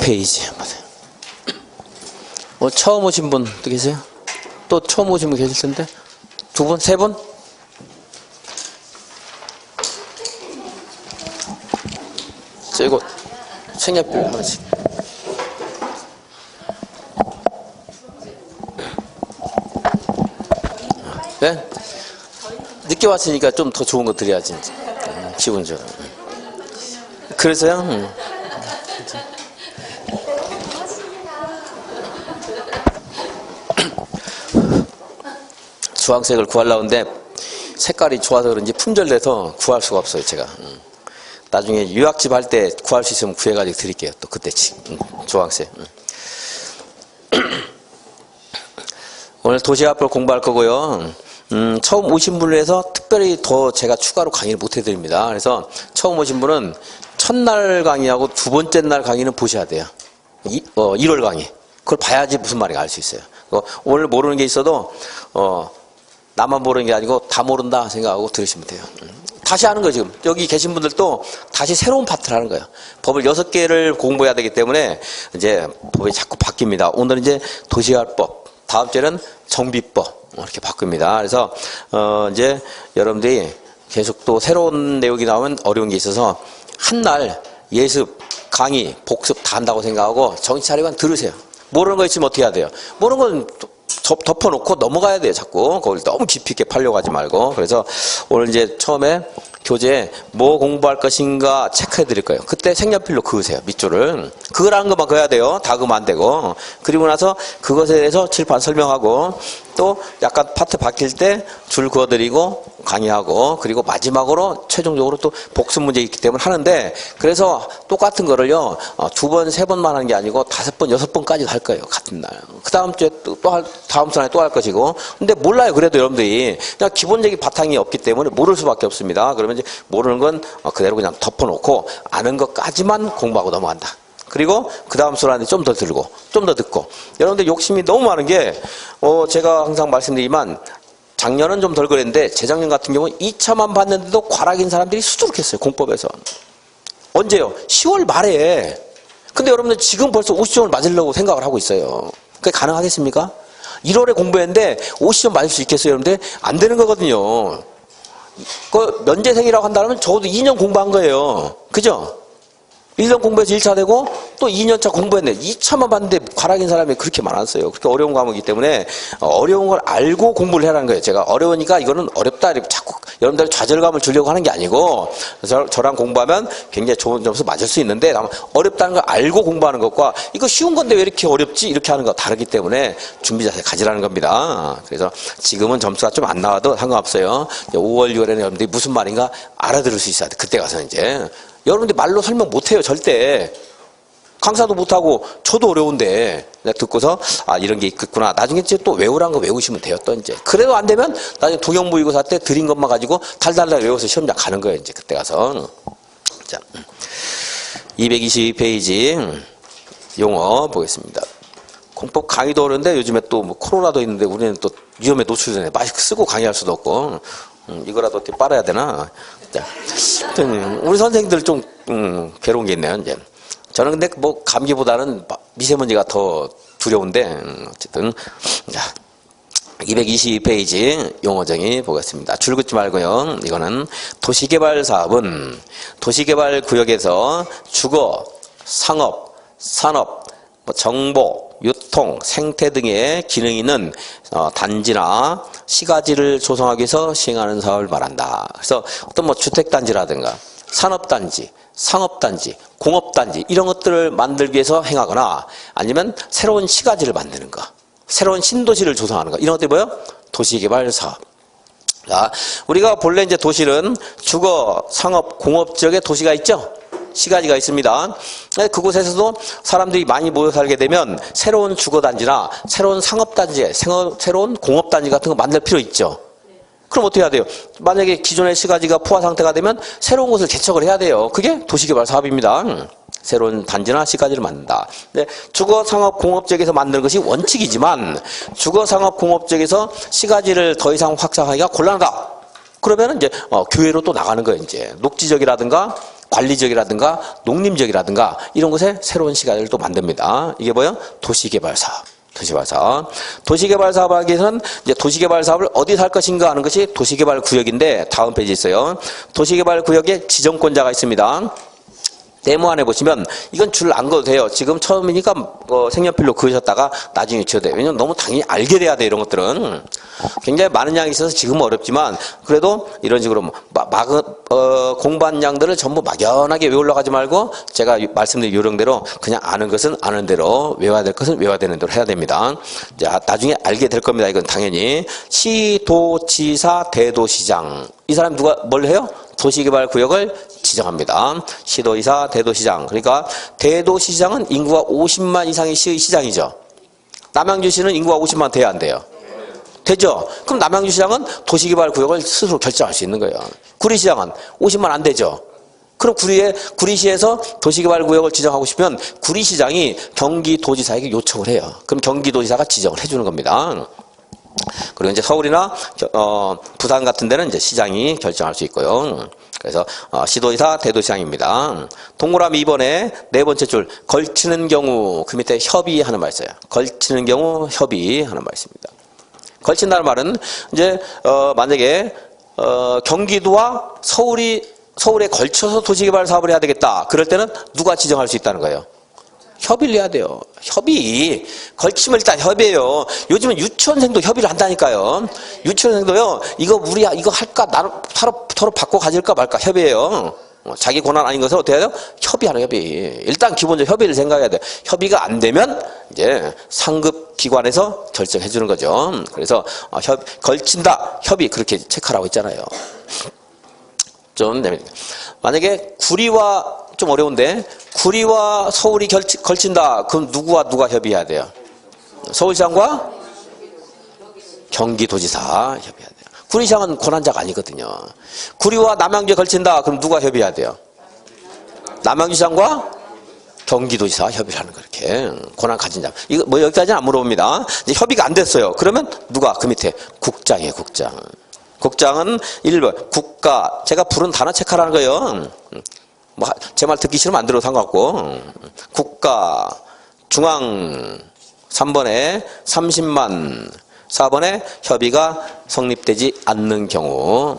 22페이지. 처음 오신 분 또 계세요? 또 처음 오신 분 계실 텐데? 두 분? 세 분? 이거 색연필 하나씩. 네? 늦게 왔으니까 좀 더 좋은 거 드려야지. 기본적으로. 그래서요? 주황색을 구하려고 하는데 색깔이 좋아서 그런지 품절돼서 구할 수가 없어요, 제가. 나중에 유학집 할 때 구할 수 있으면 구해가지고 드릴게요. 또 그때치. 주황색. 오늘 도시화법을 공부할 거고요. 처음 오신 분을 해서 특별히 더 제가 추가로 강의를 못 해드립니다. 그래서 처음 오신 분은 첫날 강의하고 두 번째 날 강의는 보셔야 돼요. 1월 강의. 그걸 봐야지 무슨 말인가 알 수 있어요. 오늘 모르는 게 있어도 나만 모르는 게 아니고 다 모른다 생각하고 들으시면 돼요. 다시 하는 거예요. 지금 여기 계신 분들도 다시 새로운 파트를 하는 거예요. 법을 6개를 공부해야 되기 때문에 이제 법이 자꾸 바뀝니다. 오늘은 이제 도시화법, 다음 주에는 정비법 이렇게 바뀝니다. 그래서 이제 여러분들이 계속 또 새로운 내용이 나오면 어려운 게 있어서 한 날 예습, 강의, 복습 다 한다고 생각하고 정신 차리고 들으세요. 모르는 거 있으면 어떻게 해야 돼요? 모르는 건 덮어놓고 넘어가야 돼요. 자꾸 거기를 너무 깊이 있게 파려고 하지 말고. 그래서 오늘 이제 처음에 교재에 뭐 공부할 것인가 체크해 드릴 거예요. 그때 색연필로 그으세요. 밑줄을. 그으라는 것만 그어야 돼요. 다 그으면 안 되고. 그리고 나서 그것에 대해서 칠판 설명하고 또 약간 파트 바뀔 때 줄 그어드리고 강의하고 그리고 마지막으로 최종적으로 또 복습 문제 있기 때문에 하는데 그래서 똑같은 거를요 2번, 3번만 하는 게 아니고 5번, 6번까지 할 거예요. 같은 날. 그 다음 주에 다음 시간에 또 할 것이고. 근데 몰라요. 그래도 여러분들이 그냥 기본적인 바탕이 없기 때문에 모를 수밖에 없습니다. 그러면 이제 모르는 건 그대로 그냥 덮어놓고 아는 것까지만 공부하고 넘어간다. 그리고 그 다음 수란에 좀 더 들고 좀 더 듣고. 여러분들 욕심이 너무 많은 게 제가 항상 말씀드리지만 작년은 좀 덜 그랬는데 재작년 같은 경우는 2차만 봤는데도 과락인 사람들이 수두룩했어요. 공법에서. 언제요? 10월 말에. 근데 여러분들 지금 벌써 50점을 맞으려고 생각을 하고 있어요. 그게 가능하겠습니까? 1월에 공부했는데 50점 맞을 수 있겠어요? 여러분들? 안 되는 거거든요. 그 면제생이라고 한다면 적어도 2년 공부한 거예요. 그죠? 1년 공부해서 1차 되고 또 2년차 공부했네. 2차만 봤는데 과락인 사람이 그렇게 많았어요. 그렇게 어려운 과목이기 때문에 어려운 걸 알고 공부를 해라는 거예요. 제가 어려우니까 이거는 어렵다 이렇게 자꾸 여러분들 좌절감을 주려고 하는 게 아니고 저랑 공부하면 굉장히 좋은 점수 맞을 수 있는데 어렵다는 걸 알고 공부하는 것과 이거 쉬운 건데 왜 이렇게 어렵지? 이렇게 하는 거 다르기 때문에 준비 자세 가지라는 겁니다. 그래서 지금은 점수가 좀 안 나와도 상관없어요. 5월, 6월에는 여러분들이 무슨 말인가 알아들을 수 있어야 돼. 그때 가서 이제 여러분들 말로 설명 못해요. 절대. 강사도 못하고 저도 어려운데 듣고서 이런 게 있겠구나. 나중에 이제 또 외우라는 거 외우시면 돼요. 또 이제 그래도 안 되면 나중에 동영모의고사 때 드린 것만 가지고 달달달 외워서 시험장 가는 거예요. 이제 그때 가서. 자, 222페이지 용어 보겠습니다. 공법 강의도 어려운데 요즘에 또 뭐 코로나도 있는데 우리는 또 위험에 노출되네. 마스크 쓰고 강의할 수도 없고 이거라도 어떻게 빨아야 되나. 자, 우리 선생님들 좀 괴로운 게 있네요. 이제 저는 근데 뭐 감기보다는 미세먼지가 더 두려운데 어쨌든 자 222페이지 용어정의 보겠습니다. 줄 긋지 말고요. 이거는 도시개발 사업은 도시개발 구역에서 주거, 상업, 산업, 정보, 유통, 생태 등의 기능이 있는 단지나 시가지를 조성하기 위해서 시행하는 사업을 말한다. 그래서 어떤 주택단지라든가 산업단지, 상업단지, 공업단지 이런 것들을 만들기 위해서 행하거나 아니면 새로운 시가지를 만드는 거, 새로운 신도시를 조성하는 거 이런 것들이 뭐예요? 도시개발 사업. 자, 우리가 본래 이제 도시는 주거, 상업, 공업 지역에 도시가 있죠? 시가지가 있습니다. 그곳에서도 사람들이 많이 모여 살게 되면 새로운 주거단지나 새로운 상업단지, 새로운 공업단지 같은 거 만들 필요 있죠. 그럼 어떻게 해야 돼요? 만약에 기존의 시가지가 포화 상태가 되면 새로운 곳을 개척을 해야 돼요. 그게 도시개발 사업입니다. 새로운 단지나 시가지를 만든다. 주거, 상업, 공업 지역에서 만드는 것이 원칙이지만 주거, 상업, 공업 지역에서 시가지를 더 이상 확장하기가 곤란하다. 그러면 이제 교외로 또 나가는 거예요. 이제 녹지적이라든가 관리지역이라든가 농림지역이라든가 이런 곳에 새로운 시가를 또 만듭니다. 이게 뭐예요? 도시개발사업. 도시개발 사업을 하기 위해서는 이제 도시개발 사업을 어디서 할 것인가 하는 것이 도시개발 구역인데 다음 페이지에 있어요. 도시개발 구역에 지정권자가 있습니다. 네모안에 보시면 이건 줄 안 그어도 돼요. 지금 처음이니까 색연필로 그으셨다가 나중에 지워도 돼요. 왜냐면 너무 당연히 알게 돼야 돼요. 이런 것들은. 굉장히 많은 양이 있어서 지금은 어렵지만 그래도 이런 식으로 공부한 양들을 전부 막연하게 외우려 하지 말고 제가 말씀드린 요령대로 그냥 아는 것은 아는 대로 외워야 될 것은 외워야 되는 대로 해야 됩니다. 자, 나중에 알게 될 겁니다. 이건 당연히. 시도지사 대도시장. 이 사람 누가 뭘 해요? 도시개발구역을 지정합니다. 시도지사 대도시장. 그러니까 대도시장은 인구가 50만 이상의 시의 시장이죠. 남양주시는 인구가 50만 돼야 안 돼요? 되죠? 그럼 남양주시장은 도시개발구역을 스스로 결정할 수 있는 거예요. 구리시장은 50만 안 되죠? 그럼 구리시에서 도시개발구역을 지정하고 싶으면 구리시장이 경기도지사에게 요청을 해요. 그럼 경기도지사가 지정을 해주는 겁니다. 그리고 이제 서울이나 부산 같은 데는 이제 시장이 결정할 수 있고요. 그래서 시도지사 대도시장입니다. 동그라미 2번에 네 번째 줄 걸치는 경우 그 밑에 협의하는 말 있어요. 걸치는 경우 협의하는 말 있습니다. 걸친다는 말은 이제 만약에 경기도와 서울에 걸쳐서 도시개발 사업을 해야 되겠다. 그럴 때는 누가 지정할 수 있다는 거예요? 협의를 해야 돼요. 협의. 걸치면 일단 협의해요. 요즘은 유치원생도 협의를 한다니까요. 유치원생도요. 이거 할까? 나는 서로 바꿔 가질까 말까 협의해요. 자기 권한 아닌 것을 어떻게 해야 돼요? 협의하는 협의. 일단 기본적으로 협의를 생각해야 돼요. 협의가 안 되면 이제 상급 기관에서 결정해 주는 거죠. 그래서 걸친다. 협의 그렇게 체크하라고 했잖아요. 좀 만약에 구리와 좀 어려운데 구리와 서울이 걸친다. 그럼 누가 협의해야 돼요? 서울시장과 경기도지사 협의해야 돼요. 구리시장은 권한자가 아니거든요. 구리와 남양주에 걸친다. 그럼 누가 협의해야 돼요? 남양주시장과 경기도지사 협의를 하는 거 이렇게 권한 가진 자. 이거 뭐 여기까지는 안 물어봅니다. 이제 협의가 안 됐어요. 그러면 누가 그 밑에 국장이에요. 국장. 국장은 1번 국가. 제가 부른 단어 체크하라는 거예요. 뭐 제 말 듣기 싫으면 안 들어도 상관없고 국가 중앙 3번에 30만 4번에 협의가 성립되지 않는 경우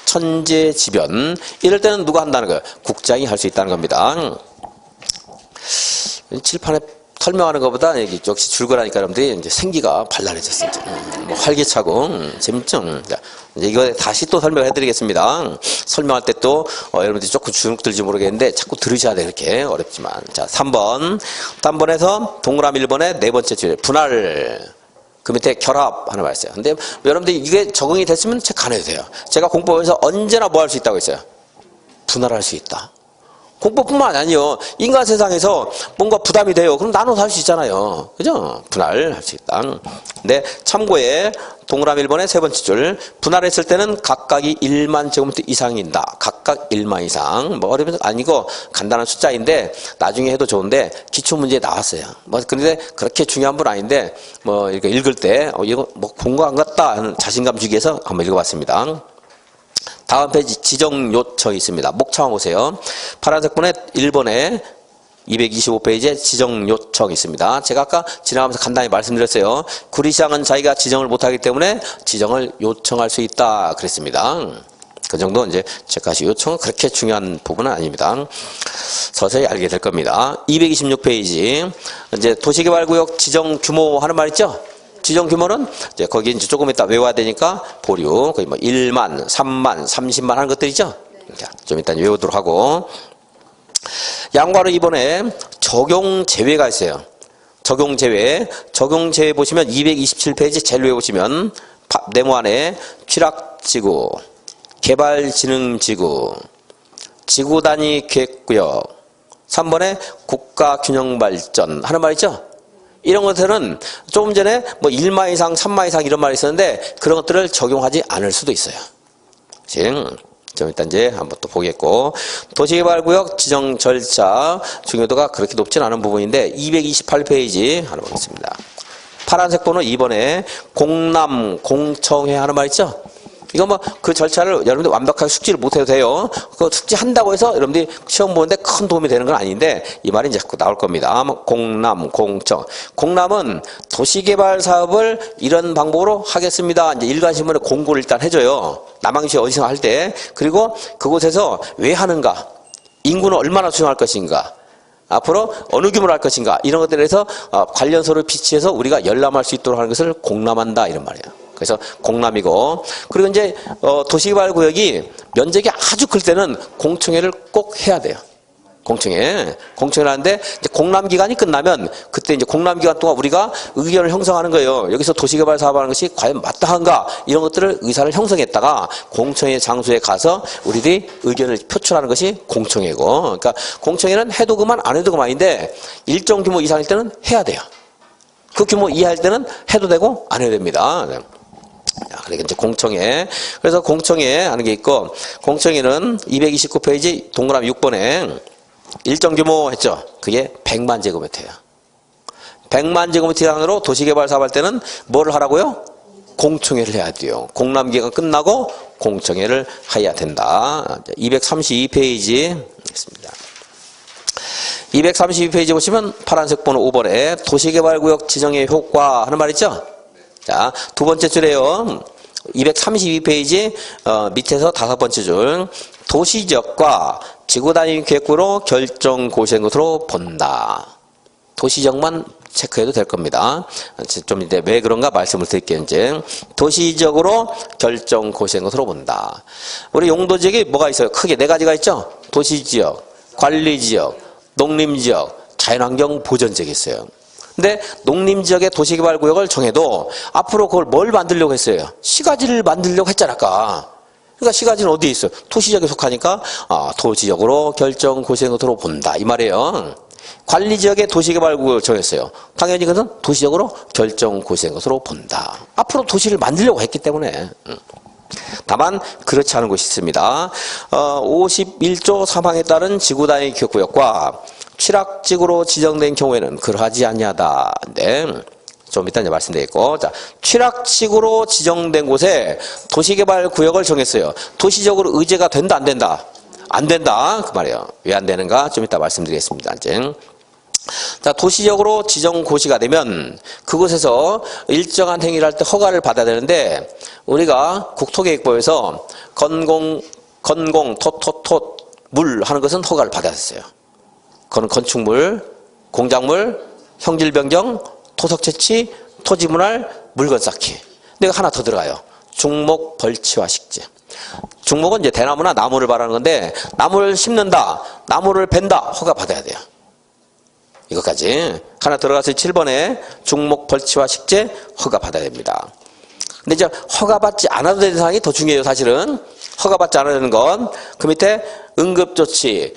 천재지변 이럴 때는 누가 한다는 거예요? 국장이 할 수 있다는 겁니다. 칠판에 설명하는 것보다 역시 줄거라니까 여러분들이 이제 생기가 발랄해졌어요. 뭐 활기차고 재밌죠? 이제 이거 다시 또 설명해 드리겠습니다. 설명할 때 또 여러분들이 조금 주눅 들지 모르겠는데 자꾸 들으셔야 돼. 이렇게 어렵지만. 자, 3번. 단번에서 동그라미 1번에 네 번째 줄 분할 그 밑에 결합 하는 말 있어요. 근데 여러분들이 이게 적응이 됐으면 체크 안 해도 돼요. 제가 공법에서 언제나 뭐 할 수 있다고 했어요? 분할할 수 있다. 공법뿐만 아니요. 인간 세상에서 뭔가 부담이 돼요. 그럼 나눠서 할 수 있잖아요. 그죠? 분할할 수 있다. 근데 참고에 동그라미 1번의 세 번째 줄 분할했을 때는 각각이 1만 제곱미터 이상인다. 각각 1만 이상. 뭐 어려운 건 아니고 간단한 숫자인데 나중에 해도 좋은데 기출문제에 나왔어요. 뭐 근데 그렇게 중요한 분 아닌데 뭐 이렇게 읽을 때 이거 뭐 공부한 것 같다 하는 자신감 주기 위해서 한번 읽어봤습니다. 다음 페이지 지정 요청이 있습니다. 목차만 보세요. 파란색 번에 1번에 225페이지에 지정 요청이 있습니다. 제가 아까 지나가면서 간단히 말씀드렸어요. 구리시장은 자기가 지정을 못하기 때문에 지정을 요청할 수 있다 그랬습니다. 그 정도 이제 체크하시 요청은 그렇게 중요한 부분은 아닙니다. 서서히 알게 될 겁니다. 226페이지 이제 도시개발구역 지정 규모 하는 말 있죠? 지정 규모는 이제 거기 이제 조금 이따 외워야 되니까 보류 거의 뭐 1만, 3만, 30만 하는 것들 있죠? 자, 좀 이따 외우도록 하고 양과로 이번에 적용 제외가 있어요. 적용 제외 보시면 227페이지 제일 위에 보시면 네모 안에 취락지구, 개발진흥지구, 지구단위 계획구역 3번에 국가균형발전 하는 말 있죠? 이런 것들은 조금 전에 뭐 1마 이상, 3마 이상 이런 말이 있었는데 그런 것들을 적용하지 않을 수도 있어요. 좀 일단 이제 한번 또 보겠고 도시개발구역 지정 절차 중요도가 그렇게 높진 않은 부분인데 228페이지 하나 보겠습니다. 파란색 번호 2번에 공남, 공청회 하는 말 있죠? 이거 뭐 그 절차를 여러분들 완벽하게 숙지를 못해도 돼요. 그 숙지한다고 해서 여러분들이 시험 보는데 큰 도움이 되는 건 아닌데 이 말이 이제 자꾸 나올 겁니다. 공남, 공청. 공남은 도시개발 사업을 이런 방법으로 하겠습니다. 이제 일간신문에 공고를 일단 해줘요. 남항시 어디서 할 때. 그리고 그곳에서 왜 하는가? 인구는 얼마나 수용할 것인가? 앞으로 어느 규모로 할 것인가? 이런 것들에 대해서 관련서를 비치해서 우리가 열람할 수 있도록 하는 것을 공람한다 이런 말이에요. 그래서 공람이고, 그리고 이제 도시개발구역이 면적이 아주 클 때는 공청회를 꼭 해야 돼요. 공청회를 하는데 이제 공람 기간이 끝나면 그때 이제 공람 기간 동안 우리가 의견을 형성하는 거예요. 여기서 도시개발 사업하는 것이 과연 마땅한가 이런 것들을 의사를 형성했다가 공청회 장소에 가서 우리들이 의견을 표출하는 것이 공청회고, 그러니까 공청회는 해도 그만 안 해도 그만인데 일정 규모 이상일 때는 해야 돼요. 그 규모 이하일 때는 해도 되고 안 해도 됩니다. 그러니까 이제 공청회. 그래서 공청회 하는 게 있고, 공청회는 229페이지 동그라미 6번에 일정 규모 했죠. 그게 100만 제곱미터예요. 100만 제곱미터 이상으로 도시개발 사업할 때는 뭐를 하라고요? 공청회를 해야 돼요. 공람기간 끝나고 공청회를 해야 된다. 232페이지 있습니다. 232페이지 보시면 파란색 번호 5번에 도시개발구역 지정의 효과 하는 말 있죠? 자, 두 번째 줄에요. 232페이지 밑에서 다섯 번째 줄. 도시지역과 지구단위 계획구로 결정 고시된 것으로 본다. 도시지역만 체크해도 될 겁니다. 좀 이제 왜 그런가 말씀을 드릴게요. 이제 도시지역으로 결정 고시된 것으로 본다. 우리 용도지역이 뭐가 있어요? 크게 네 가지가 있죠? 도시지역, 관리지역, 농림지역, 자연환경 보전지역이 있어요. 근데 농림지역의 도시개발구역을 정해도 앞으로 그걸 뭘 만들려고 했어요? 시가지를 만들려고 했잖아, 아까. 그러니까 시가지는 어디에 있어요? 도시지역에 속하니까 도시지역으로 결정 고시된 것으로 본다 이 말이에요. 관리지역의 도시개발구역을 정했어요. 당연히 그것은 도시지역으로 결정 고시된 것으로 본다. 앞으로 도시를 만들려고 했기 때문에. 다만 그렇지 않은 곳이 있습니다. 51조 3항에 따른 지구단위 계획구역과 취락지구로 지정된 경우에는 그러하지 아니하다. 네. 좀 이따 이제 말씀드리겠고, 자, 취락지구로 지정된 곳에 도시개발구역을 정했어요. 도시적으로 의제가 된다, 안 된다? 안 된다. 그 말이에요. 왜 안 되는가? 좀 이따 말씀드리겠습니다. 이제. 자, 도시적으로 지정 고시가 되면 그곳에서 일정한 행위를 할 때 허가를 받아야 되는데, 우리가 국토계획법에서 건공, 물 하는 것은 허가를 받아야 했어요. 그건 건축물, 공작물, 형질변경, 토석채취, 토지분할, 물건 쌓기. 근데 하나 더 들어가요. 중목, 벌치와 식재. 중목은 이제 대나무나 나무를 말하는 건데, 나무를 심는다, 나무를 벤다, 허가 받아야 돼요. 이것까지. 하나 들어가서 7번에 중목, 벌치와 식재, 허가 받아야 됩니다. 근데 이제 허가받지 않아도 되는 사항이 더 중요해요, 사실은. 허가받지 않아야 되는 건, 그 밑에 응급조치.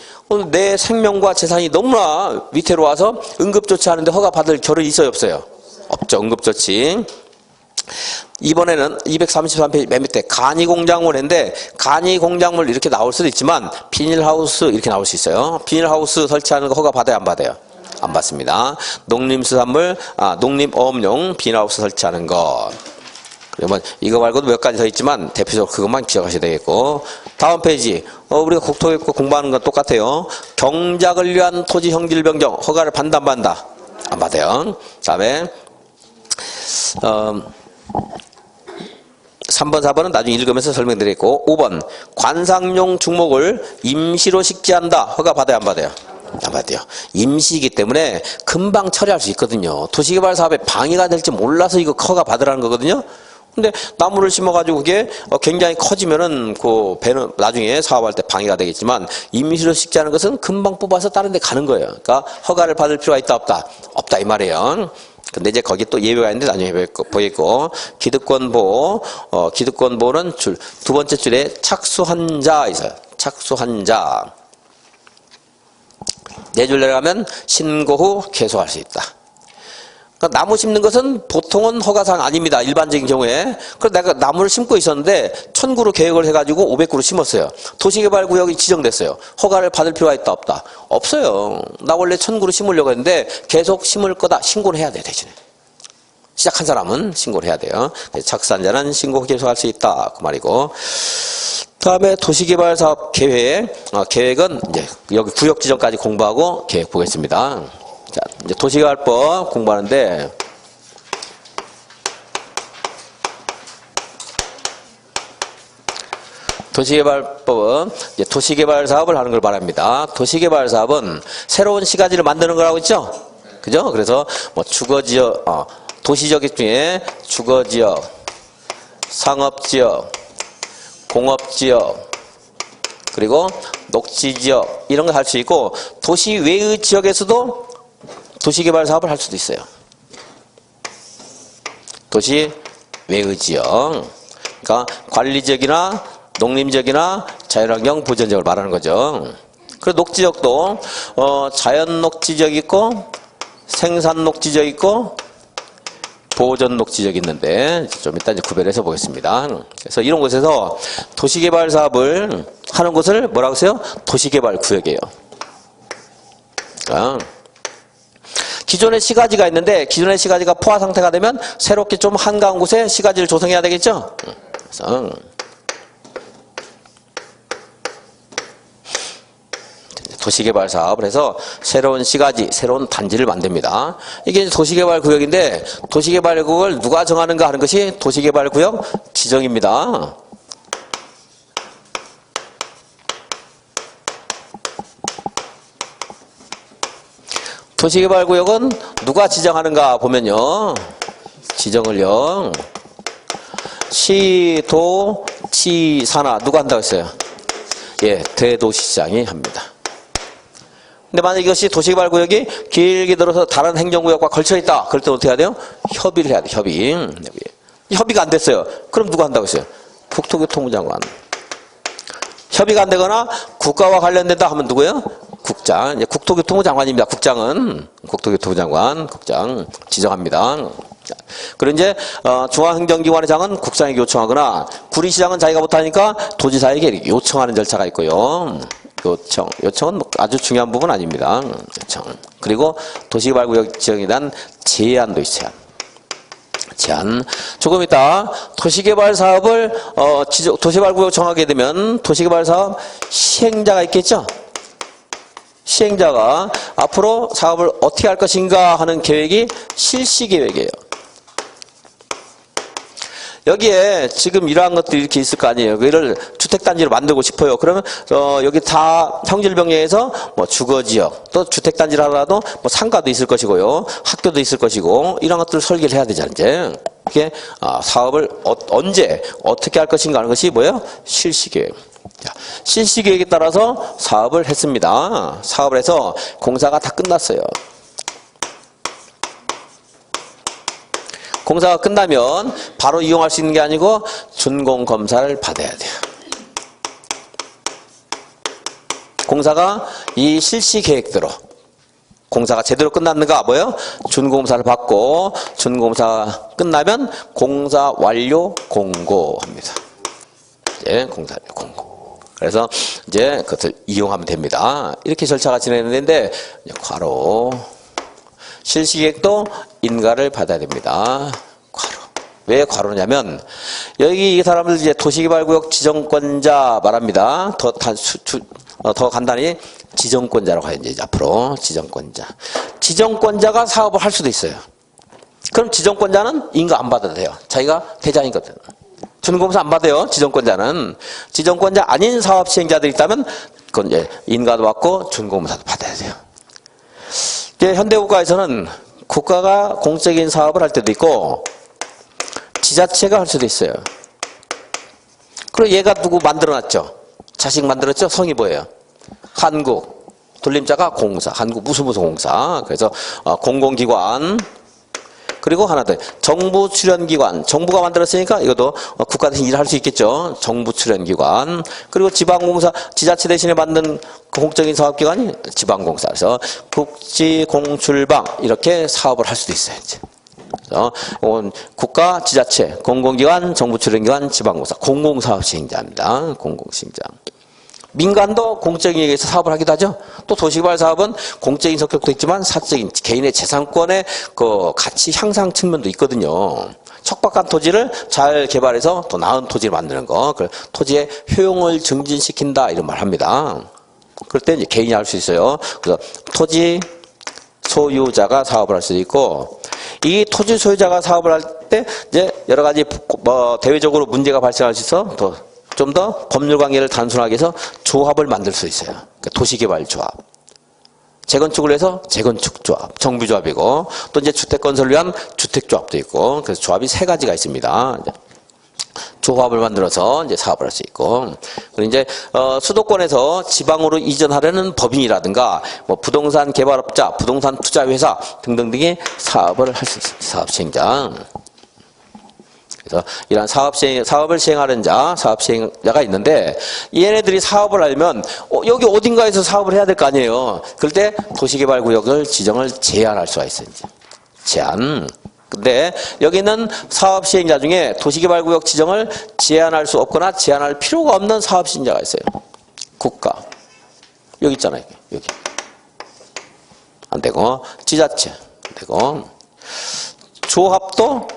내 생명과 재산이 너무나 위태로 와서 응급조치 하는데 허가받을 겨를이 있어요, 없어요? 없죠, 응급조치. 이번에는 233페이지 맨 밑에 간이공작물 했는데, 간이공작물 이렇게 나올 수도 있지만, 비닐하우스 이렇게 나올 수 있어요. 비닐하우스 설치하는 거 허가받아요, 안 받아요? 안 받습니다. 농림수산물, 농림어업용 비닐하우스 설치하는 거. 그러면 이거 말고도 몇 가지 더 있지만 대표적으로 그것만 기억하셔야 되겠고, 다음 페이지. 우리가 국토계획법 공부하는 건 똑같아요. 경작을 위한 토지 형질 변경 허가를 받는다, 안 받는다? 안 받아요. 다음에 3번, 4번은 나중에 읽으면서 설명드리겠고, 5번 관상용 중목을 임시로 식재한다. 허가 받아요, 안 받아요? 안 받아요. 임시이기 때문에 금방 처리할 수 있거든요. 도시개발 사업에 방해가 될지 몰라서 이거 허가 받으라는 거거든요. 근데 나무를 심어가지고 그게 굉장히 커지면은 그 배는 나중에 사업할 때 방해가 되겠지만, 임시로 식재하는 것은 금방 뽑아서 다른 데 가는 거예요. 그러니까 허가를 받을 필요가 있다, 없다? 없다 이 말이에요. 근데 이제 거기 또 예외가 있는데 나중에 보겠고, 기득권보호, 기득권보호는 두 번째 줄에 착수한 자 있어요. 착수한 자. 네 줄 내려가면 신고 후 개소할 수 있다. 그러니까 나무 심는 것은 보통은 허가사항 아닙니다. 일반적인 경우에. 그래서 내가 나무를 심고 있었는데 1000그루 계획을 해가지고 500그루 심었어요. 도시개발구역이 지정됐어요. 허가를 받을 필요가 있다, 없다? 없어요. 나 원래 1000그루 심으려고 했는데 계속 심을 거다. 신고를 해야 돼, 대신에. 시작한 사람은 신고를 해야 돼요. 착수한자는 신고 계속할 수 있다 그 말이고. 다음에 도시개발사업 계획. 계획은 이제 여기 구역 지정까지 공부하고 계획 보겠습니다. 자, 이제 도시개발법 공부하는데 도시개발법은 이제 도시개발 사업을 하는 걸 말합니다. 도시개발 사업은 새로운 시가지를 만드는 거라고 있죠? 그죠? 그래서 뭐 주거지역, 도시지역 중에 주거지역, 상업지역, 공업지역, 그리고 녹지지역 이런 걸 할 수 있고 도시 외의 지역에서도 도시개발 사업을 할 수도 있어요. 도시 외의 지역. 그러니까 관리지역이나 농림지역이나 자연환경 보전지역을 말하는 거죠. 그리고 녹지역도 자연 녹지지역 있고 생산 녹지지역 있고 보전 녹지지역 있는데 좀 이따 이제 구별해서 보겠습니다. 그래서 이런 곳에서 도시개발 사업을 하는 곳을 뭐라고 해요? 도시개발 구역이에요. 그러니까 기존의 시가지가 있는데 기존의 시가지가 포화 상태가 되면 새롭게 좀 한가한 곳에 시가지를 조성해야 되겠죠? 그래서 도시개발 사업을 해서 새로운 시가지, 새로운 단지를 만듭니다. 이게 도시개발구역인데 도시개발구역을 누가 정하는가 하는 것이 도시개발구역 지정입니다. 도시개발구역은 누가 지정하는가 보면요. 지정을요. 시도, 지사나 누가 한다고 했어요? 예, 대도시장이 합니다. 근데 만약 이것이 도시개발구역이 길게 들어서 다른 행정구역과 걸쳐있다. 그럴 때 어떻게 해야 돼요? 협의를 해야 돼요. 협의. 협의가 안 됐어요. 그럼 누가 한다고 했어요? 국토교통부 장관. 협의가 안 되거나 국가와 관련된다 하면 누구예요? 국장. 국토교통부 장관입니다. 국장은. 국토교통부 장관, 국장 지정합니다. 그리고 이제 중앙행정기관의 장은 국장에게 요청하거나 구리시장은 자기가 못하니까 도지사에게 요청하는 절차가 있고요. 요청은 아주 중요한 부분 아닙니다. 요청. 그리고 도시개발구역 지정에 대한 제한도 있어요. 제한. 조금 이따 도시개발 사업을 도시개발구역 정하게 되면 도시개발 사업 시행자가 있겠죠. 시행자가 앞으로 사업을 어떻게 할 것인가 하는 계획이 실시계획이에요. 여기에 지금 이러한 것들이 이렇게 있을 거 아니에요. 여기를 주택단지로 만들고 싶어요. 그러면 여기 다 형질병리에서 뭐 주거지역 또 주택단지를 하더라도 뭐 상가도 있을 것이고요. 학교도 있을 것이고 이런 것들을 설계를 해야 되잖아요. 이제 이게 사업을 언제 어떻게 할 것인가 하는 것이 뭐예요? 실시계획. 실시계획에 따라서 사업을 했습니다. 사업을 해서 공사가 다 끝났어요. 공사가 끝나면 바로 이용할 수 있는 게 아니고 준공검사를 받아야 돼요. 공사가 이 실시계획대로 공사가 제대로 끝났는가 뭐예요? 준공검사를 받고 준공검사가 끝나면 공사 완료 공고합니다. 이제 공사 완료 공고. 그래서 이제 그것을 이용하면 됩니다. 이렇게 절차가 진행되는데 괄호 실시계획도 인가를 받아야 됩니다. 괄호. 왜 괄호냐면 여기 이 사람들 이제 도시개발구역 지정권자 말합니다. 더 간단히 지정권자라고 해요. 이제 앞으로 지정권자. 지정권자가 사업을 할 수도 있어요. 그럼 지정권자는 인가 안 받아도 돼요. 자기가 대장이거든. 준공사 안 받아요. 지정권자는. 지정권자 아닌 사업 시행자들이 있다면 그건 이제 인가도 받고 준공사도 받아야 돼요. 현대국가에서는 국가가 공적인 사업을 할 때도 있고 지자체가 할 수도 있어요. 그리고 얘가 누구 만들어놨죠? 자식 만들었죠? 성이 뭐예요? 한국. 돌림자가 공사. 한국 무슨 공사. 그래서 공공기관. 그리고 하나 더 정부 출연기관. 정부가 만들었으니까 이것도 국가 대신 일할 수 있겠죠. 정부 출연기관. 그리고 지방공사, 지자체 대신에 만든 공적인 사업기관이 지방공사. 그래서 국지공출방 이렇게 사업을 할 수도 있어요. 이제. 그래서 국가, 지자체, 공공기관, 정부 출연기관, 지방공사, 공공사업 시행자입니다. 공공시행자. 민간도 공적인 얘기에서 사업을 하기도 하죠. 또 도시개발 사업은 공적인 성격도 있지만 사적인 개인의 재산권의 그 가치 향상 측면도 있거든요. 척박한 토지를 잘 개발해서 더 나은 토지를 만드는 거, 그 토지의 효용을 증진시킨다 이런 말 합니다. 그럴 때 이제 개인이 할 수 있어요. 그래서 토지 소유자가 사업을 할 수도 있고, 이 토지 소유자가 사업을 할 때 이제 여러 가지 뭐 대외적으로 문제가 발생할 수 있어 좀 더 법률 관계를 단순하게 해서 조합을 만들 수 있어요. 그러니까 도시개발 조합. 재건축을 해서 재건축 조합, 정비조합이고, 또 이제 주택건설을 위한 주택조합도 있고, 그래서 조합이 세 가지가 있습니다. 조합을 만들어서 이제 사업을 할 수 있고, 그리고 이제 수도권에서 지방으로 이전하려는 법인이라든가 뭐 부동산 개발업자, 부동산 투자회사 등등등의 사업을 할 수 있습니다. 사업 시행자. 그래서 이러한 사업을 시행하는 자, 사업 시행자가 있는데, 얘네들이 사업을 하려면 여기 어딘가에서 사업을 해야 될 거 아니에요. 그럴 때 도시개발구역을 지정을 제한할 수가 있어요. 이제. 제한. 근데 여기는 사업 시행자 중에 도시개발구역 지정을 제한할 수 없거나 제한할 필요가 없는 사업 시행자가 있어요. 국가. 여기 있잖아요. 여기. 안 되고, 지자체. 안 되고, 조합도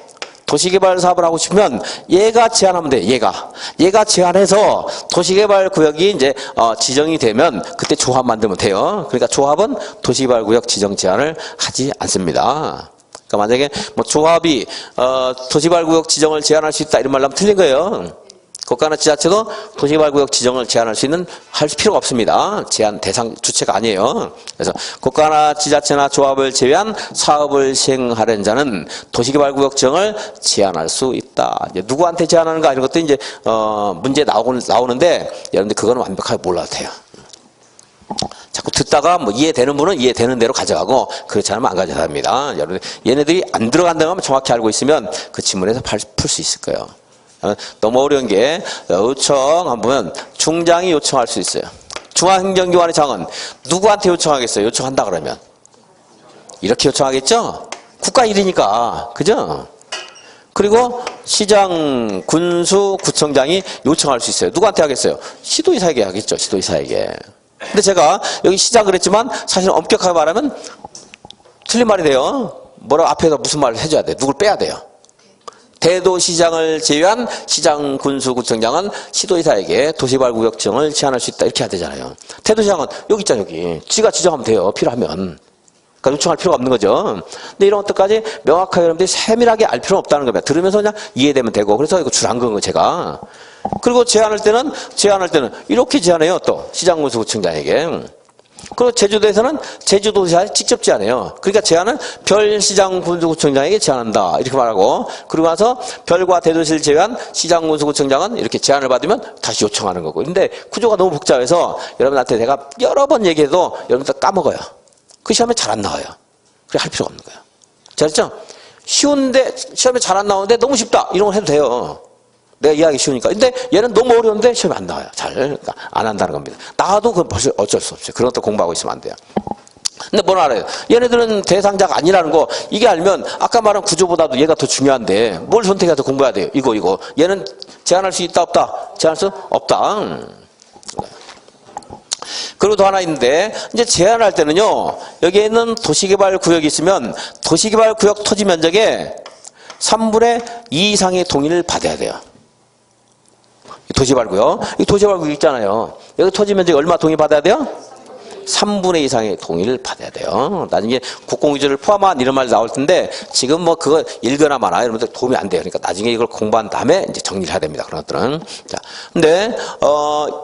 도시개발 사업을 하고 싶으면 얘가 제한하면 돼. 얘가 제한해서 도시개발구역이 이제 지정이 되면 그때 조합 만들면 돼요. 그러니까 조합은 도시개발구역 지정 제한을 하지 않습니다. 그러니까 만약에 뭐 조합이 도시개발구역 지정을 제한할 수 있다 이런 말로 하면 틀린 거예요. 국가나 지자체도 도시개발구역 지정을 제한할 수 있는 할 필요가 없습니다. 제한 대상 주체가 아니에요. 그래서 국가나 지자체나 조합을 제외한 사업을 시행하려는 자는 도시개발구역 지정을 제한할 수 있다. 이제 누구한테 제한하는가 이런 것도 이제 문제 나오는데 여러분들 그거는 완벽하게 몰라도 돼요. 자꾸 듣다가 뭐 이해되는 분은 이해되는 대로 가져가고 그렇지 않으면 안 가져야 합니다. 여러분 얘네들이 안 들어간다고 하면 정확히 알고 있으면 그 지문에서 풀 수 있을 거예요. 너무 어려운 게 요청 한번 보면 중장이 요청할 수 있어요. 중앙행정기관의 장은 누구한테 요청하겠어요? 요청한다 그러면 이렇게 요청하겠죠? 국가 일이니까 그죠? 그리고 시장, 군수, 구청장이 요청할 수 있어요. 누구한테 하겠어요? 시도의사에게 하겠죠. 시도의사에게. 근데 제가 여기 시장 그랬지만 사실 엄격하게 말하면 틀린 말이 돼요. 뭐라고 앞에서 무슨 말을 해줘야 돼. 누굴 빼야 돼요. 대도시장을 제외한 시장, 군수, 구청장은 시도의사에게 도시개발구역 지정을 제한할 수 있다 이렇게 해야 되잖아요. 대도시장은 여기 있잖아요. 여기. 지가 지정하면 돼요. 필요하면. 그러니까 요청할 필요가 없는 거죠. 근데 이런 것들까지 명확하게 여러분들이 세밀하게 알 필요는 없다는 겁니다. 들으면서 그냥 이해되면 되고. 그래서 이거 줄 안 그은 거 제가. 그리고 제한할 때는 이렇게 제한해요. 또 시장, 군수, 구청장에게. 그리고 제주도에서는 제주도시장에 직접 제한해요. 그러니까 제한은 별시장, 군수구청장에게 제한한다 이렇게 말하고, 그리고 나서 별과 대도시를 제외한 시장, 군수구청장은 이렇게 제한을 받으면 다시 요청하는 거고. 근데 구조가 너무 복잡해서 여러분한테 내가 여러 번 얘기해도 여러분들 까먹어요. 그 시험에 잘 안 나와요. 그래 할 필요가 없는 거예요. 잘했죠? 쉬운데 시험에 잘 안 나오는데 너무 쉽다 이런 걸 해도 돼요. 내가 이해하기 쉬우니까. 근데 얘는 너무 어려운데 시험에 안 나와요. 그러니까 안 한다는 겁니다. 나도 그건 벌써 어쩔 수 없어요. 그런 것도 공부하고 있으면 안 돼요. 근데 뭘 알아요? 얘네들은 대상자가 아니라는 거, 이게 알면 아까 말한 구조보다도 얘가 더 중요한데 뭘 선택해서 공부해야 돼요? 이거. 얘는 제한할 수 있다, 없다? 제한할 수 없다. 그리고 또 하나 있는데, 이제 제한할 때는요, 여기에 있는 도시개발구역이 있으면 도시개발구역 토지 면적의 3분의 2 이상의 동의를 받아야 돼요. 도시개발구역. 이 도시개발구역 있잖아요. 여기 토지 면적이 얼마 동의 받아야 돼요? 3분의 2 이상의 동의를 받아야 돼요. 나중에 국공유지를 포함한 이런 말 나올 텐데, 지금 뭐 그거 읽거나 마나 이런 것들 도움이 안 돼요. 그러니까 나중에 이걸 공부한 다음에 이제 정리를 해야 됩니다. 그런 것들은. 자, 근데,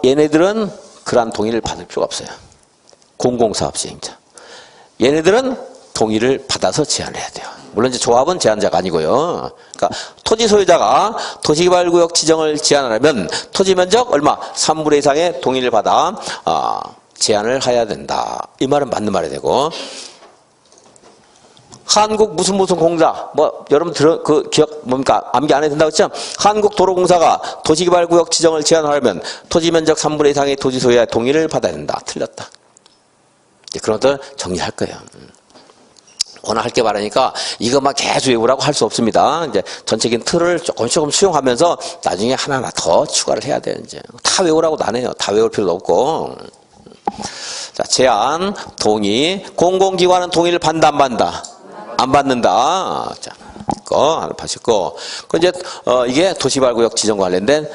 얘네들은 그러한 동의를 받을 필요가 없어요. 공공사업 시행자. 얘네들은 동의를 받아서 제한해야 돼요. 물론 이제 조합은 제한자가 아니고요. 그러니까 토지 소유자가 도시개발구역 지정을 제한하려면 토지 면적 얼마? 3분의 2 이상의 동의를 받아 제한을 해야 된다. 이 말은 맞는 말이 되고, 한국 무슨 공사, 뭐 여러분 기억 뭡니까? 암기 안 해도 된다고 했죠? 한국도로공사가 도시개발구역 지정을 제한하려면 토지 면적 3분의 2 이상의 토지 소유자의 동의를 받아야 된다. 틀렸다. 이제 그런 것들 정리할 거예요. 권한할 게 많으니까 이것만 계속 외우라고 할 수 없습니다. 이제 전체적인 틀을 조금 수용하면서 나중에 하나하나 더 추가를 해야 돼요. 이제 다 외우라고도 안 해요. 다 외울 필요도 없고. 자, 제안, 동의. 공공기관은 동의를 받는다, 안 받는다? 안 받는다. 자, 이거 하나 파시고. 그 이제 이게 도시발구역 지정 관련된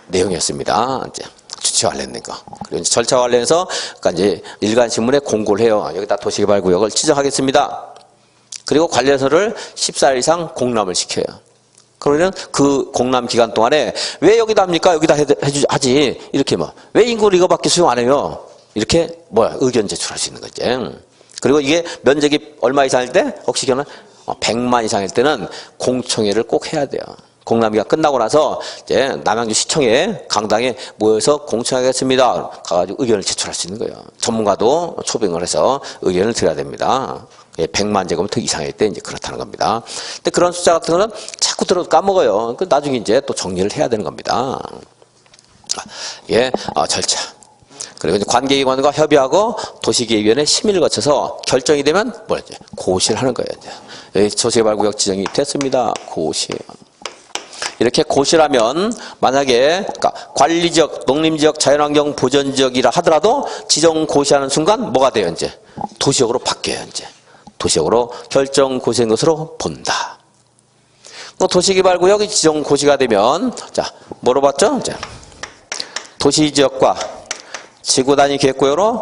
내용이었습니다. 이제 주체 관련된 거. 그리고 이제 절차 관련해서 그러니까 이제 일간신문에 공고를 해요. 여기다 도시개발구역을 지정하겠습니다. 그리고 관련서를 14일 이상 공람을 시켜요. 그러면 그 공람 기간 동안에 왜 여기다 합니까? 여기다 하지. 이렇게 뭐. 왜 인구를 이거밖에 수용 안 해요? 이렇게 의견 제출할 수 있는 거지. 그리고 이게 면적이 얼마 이상일 때? 혹시 기억나? 100만 이상일 때는 공청회를 꼭 해야 돼요. 공람기가 끝나고 나서 이제 남양주 시청에 강당에 모여서 공청하겠습니다. 가가지고 의견을 제출할 수 있는 거예요. 전문가도 초빙을 해서 의견을 드려야 됩니다. 100만 제곱미터 이상일 때 이제 그렇다는 겁니다. 근데 그런 숫자 같은 거는 자꾸 들어도 까먹어요. 그 나중에 이제 또 정리를 해야 되는 겁니다. 예, 절차. 그리고 이제 관계기관과 협의하고 도시계획위원회 심의를 거쳐서 결정이 되면 뭐지? 고시를 하는 거예요. 이제 도시개발구역 지정이 됐습니다. 고시. 이렇게 고시라면 만약에 그러니까 관리지역, 농림지역, 자연환경 보전지역이라 하더라도 지정 고시하는 순간 뭐가 돼요? 이제 도시역으로 바뀌어요. 이제 도시역으로 결정 고시된 것으로 본다. 도시개발구역이 지정 고시가 되면 자 뭐로 봤죠? 이제 도시지역과 지구단위 계획구역으로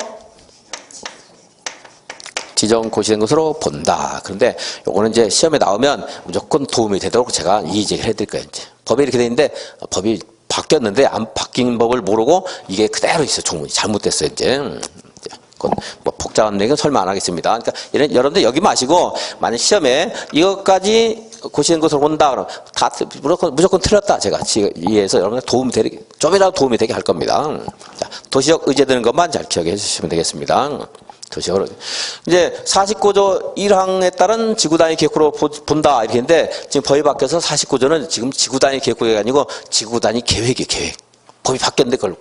지정 고시된 것으로 본다. 그런데 요거는 이제 시험에 나오면 무조건 도움이 되도록 제가 이의제기를 해드릴 거예요. 이제 법에 이렇게 돼 있는데 법이 바뀌었는데 안 바뀐 법을 모르고 이게 그대로 있어요. 종문이 잘못됐어요. 이제 그건 뭐 복잡한 얘기는 설명 안 하겠습니다. 그러니까 여러분들 여기 마시고 만약 시험에 이것까지 고시된 것으로 본다 그러면 다 무조건 틀렸다. 제가 이해해서 여러분들 좀이라도 도움이 되게 할 겁니다. 자, 도시적 의제되는 것만 잘 기억해 주시면 되겠습니다. 도시적으로. 이제 49조 1항에 따른 지구단위 계획구로 본다 이렇게 했는데 지금 법이 바뀌어서 49조는 지금 지구단위 계획구가 아니고 지구단위 계획이 계획. 법이 바뀌었는데 그걸.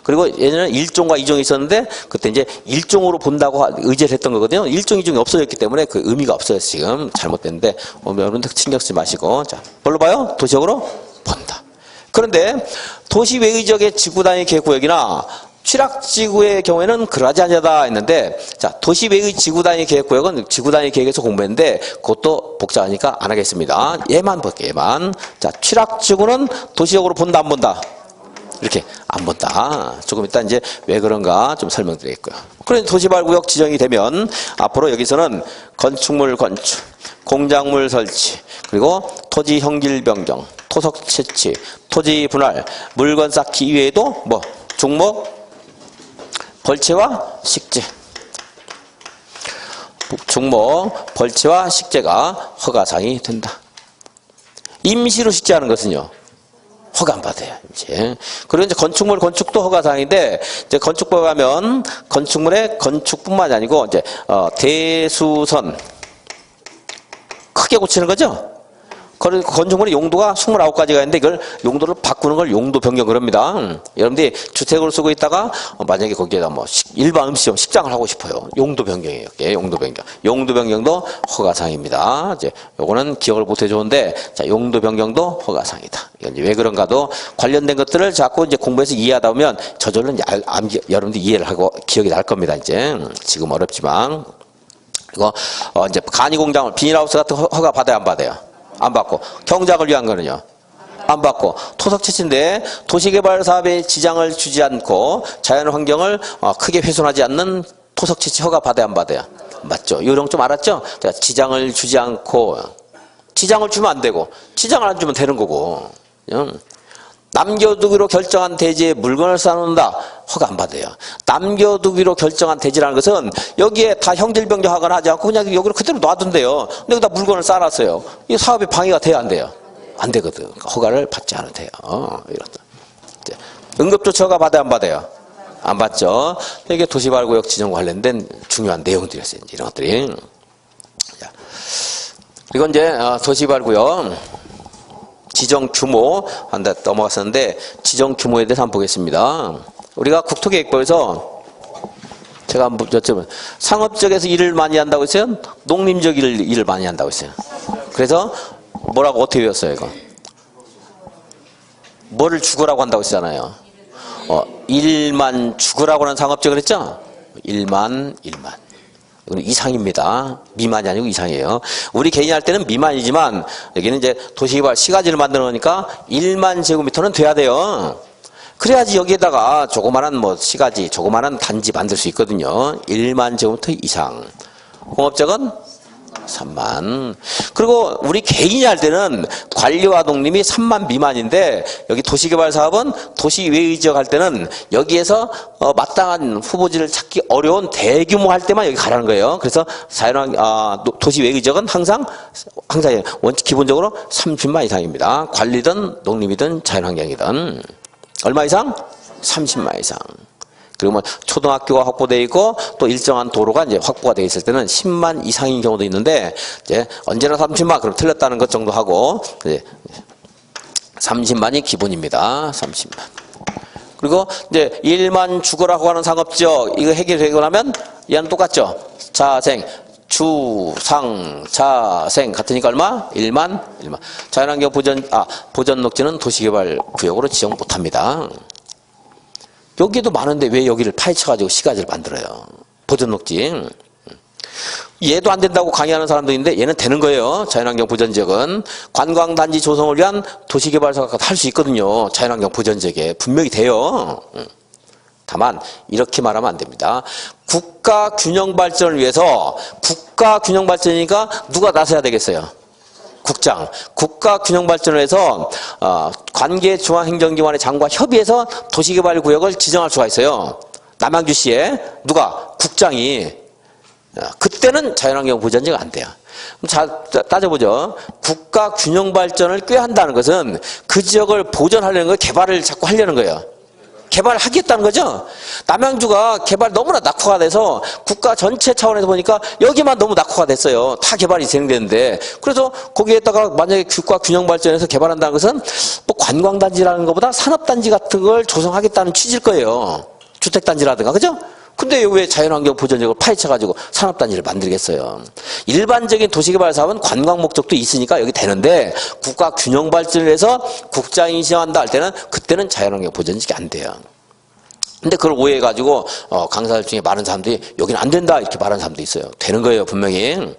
그리고 예전에는 1종과 2종이 있었는데 그때 이제 1종으로 본다고 의제를 했던 거거든요. 1종, 2종이 없어졌기 때문에 그 의미가 없어요. 지금 잘못됐는데 여러분들 신경 쓰지 마시고 자 뭘로 봐요? 도시적으로 본다. 그런데 도시외의 지역의 지구단위 계획구역이나 취락지구의 경우에는 그러하지 않냐다 했는데 자 도시외의 지구단위 계획구역은 지구단위 계획에서 공부했는데 그것도 복잡하니까 안 하겠습니다. 얘만 볼게요. 얘만. 자 취락지구는 도시적으로 본다 안 본다? 이렇게 안 본다. 조금 이따 이제 왜 그런가 좀 설명드리겠고요. 그런데 도시발구역 지정이 되면 앞으로 여기서는 건축물 건축, 공작물 설치, 그리고 토지 형질 변경, 토석 채취, 토지 분할, 물건 쌓기 이외에도 뭐 종목 벌채와 식재, 종목 벌채와 식재가 허가사항이 된다. 임시로 식재하는 것은요 허가 안 받아요. 이제 그리고 이제 건축물 건축도 허가사항인데 이제 건축법에 가면 건축물의 건축뿐만이 아니고 이제 대수선 크게 고치는 거죠. 건축물의 용도가 29가지가 있는데 이걸 용도를 바꾸는 걸 용도 변경 그럽니다. 여러분들이 주택을 쓰고 있다가 만약에 거기에다 뭐 일반 음식점 식장을 하고 싶어요. 용도 변경이에요. 용도 변경. 용도 변경도 허가사항입니다. 이제 요거는 기억을 못 해줬는데 자 용도 변경도 허가사항이다. 이제 왜 그런가도 관련된 것들을 자꾸 이제 공부해서 이해하다 보면 저절로 여러분들이 이해를 하고 기억이 날 겁니다. 이제 지금 어렵지만 그리고 이제 간이공장을 비닐하우스 같은 허가 받아야 안 받아요? 안 받고 경작을 위한 거는요 안 받고 토석 채취인데 도시개발 사업에 지장을 주지 않고 자연환경을 크게 훼손하지 않는 토석 채취 허가 받아야 안 받아요? 맞죠? 요령 좀 알았죠? 지장을 주지 않고 지장을 주면 안 되고 지장을 안 주면 되는 거고 남겨두기로 결정한 대지에 물건을 쌓아놓는다. 허가 안 받아요. 남겨두기로 결정한 대지라는 것은 여기에 다 형질 변경하거나 하지 않고 그냥 여기로 그대로 놔둔대요. 근데 여기다 물건을 쌓아놨어요. 이 사업에 방해가 돼야 안 돼요? 안 되거든. 그러니까 허가를 받지 않아도 돼요. 이렇다. 응급조치 허가 받아야 안 받아요? 안 받죠. 이게 도시발구역 지정 관련된 중요한 내용들이었어요. 이런 것들이. 그리고 이제 도시발구역 지정 규모 한다 넘어갔었는데 지정 규모에 대해서 한번 보겠습니다. 우리가 국토계획법에서 제가 한번 여쭤보면 상업적에서 일을 많이 한다고 했어요? 농림적 일을 많이 한다고 했어요? 그래서 뭐라고 어떻게 외웠어요 이거? 뭐를 죽으라고 한다고 했잖아요. 일만 죽으라고 하는 상업적을 했죠? 일만. 이건 이상입니다. 미만이 아니고 이상이에요. 우리 개인이 할 때는 미만이지만 여기는 이제 도시개발 시가지를 만들어 놓으니까 1만 제곱미터는 돼야 돼요. 그래야지 여기에다가 조그마한 뭐 시가지, 조그마한 단지 만들 수 있거든요. 1만 제곱미터 이상. 공업적은 3만. 그리고 우리 개인이 할 때는 관리와 독립이 3만 미만인데 여기 도시개발 사업은 도시외의 지역 할 때는 여기에서 마땅한 후보지를 찾기 어려운 대규모 할 때만 여기 가라는 거예요. 그래서 도시외의 지역은 항상 원칙 기본적으로 30만 이상입니다. 관리든 독립이든 자연환경이든 얼마 이상? 30만 이상. 그리고 뭐 초등학교가 확보되어 있고 또 일정한 도로가 이제 확보가 되어 있을 때는 10만 이상인 경우도 있는데 이제 언제나 30만 그럼 틀렸다는 것 정도 하고 이제 30만이 기본입니다. 30만. 그리고 이제 1만 죽으라고 하는 상업지역 이거 해결되고 나면 얘는 똑같죠. 자생 자생 같으니까 얼마? 1만. 자연환경 보전 녹지는 도시개발 구역으로 지정 못합니다. 여기도 많은데 왜 여기를 파헤쳐가지고 시가지를 만들어요? 보전녹지. 얘도 안 된다고 강의하는 사람도 있는데 얘는 되는 거예요. 자연환경 보전지역은 관광단지 조성을 위한 도시개발사가 할 수 있거든요. 자연환경 보전지역에 분명히 돼요. 다만 이렇게 말하면 안 됩니다. 국가균형발전을 위해서 국가균형발전이니까 누가 나서야 되겠어요? 국장. 국가균형발전을 해서 관계 중앙행정기관의 장과 협의해서 도시개발구역을 지정할 수가 있어요. 남양주시에 누가? 국장이. 그때는 자연환경 보전지가 안 돼요. 자, 따져보죠. 국가균형발전을 꾀한다는 것은 그 지역을 보전하려는 거 개발을 자꾸 하려는 거예요. 개발을 하겠다는 거죠. 남양주가 개발 너무나 낙후가 돼서 국가 전체 차원에서 보니까 여기만 너무 낙후가 됐어요. 다 개발이 진행되는데. 그래서 거기에다가 만약에 국가 균형 발전에서 개발한다는 것은 뭐 관광단지라는 것보다 산업단지 같은 걸 조성하겠다는 취지일 거예요. 주택단지라든가. 그죠? 근데 왜 자연환경 보전지역을 파헤쳐가지고 산업단지를 만들겠어요? 일반적인 도시개발 사업은 관광 목적도 있으니까 여기 되는데 국가 균형 발전을 해서 국장이 지정한다 할 때는 그때는 자연환경 보전지역이 안 돼요. 근데 그걸 오해해가지고 강사들 중에 많은 사람들이 여기는 안 된다 이렇게 말하는 사람도 있어요. 되는 거예요 분명히.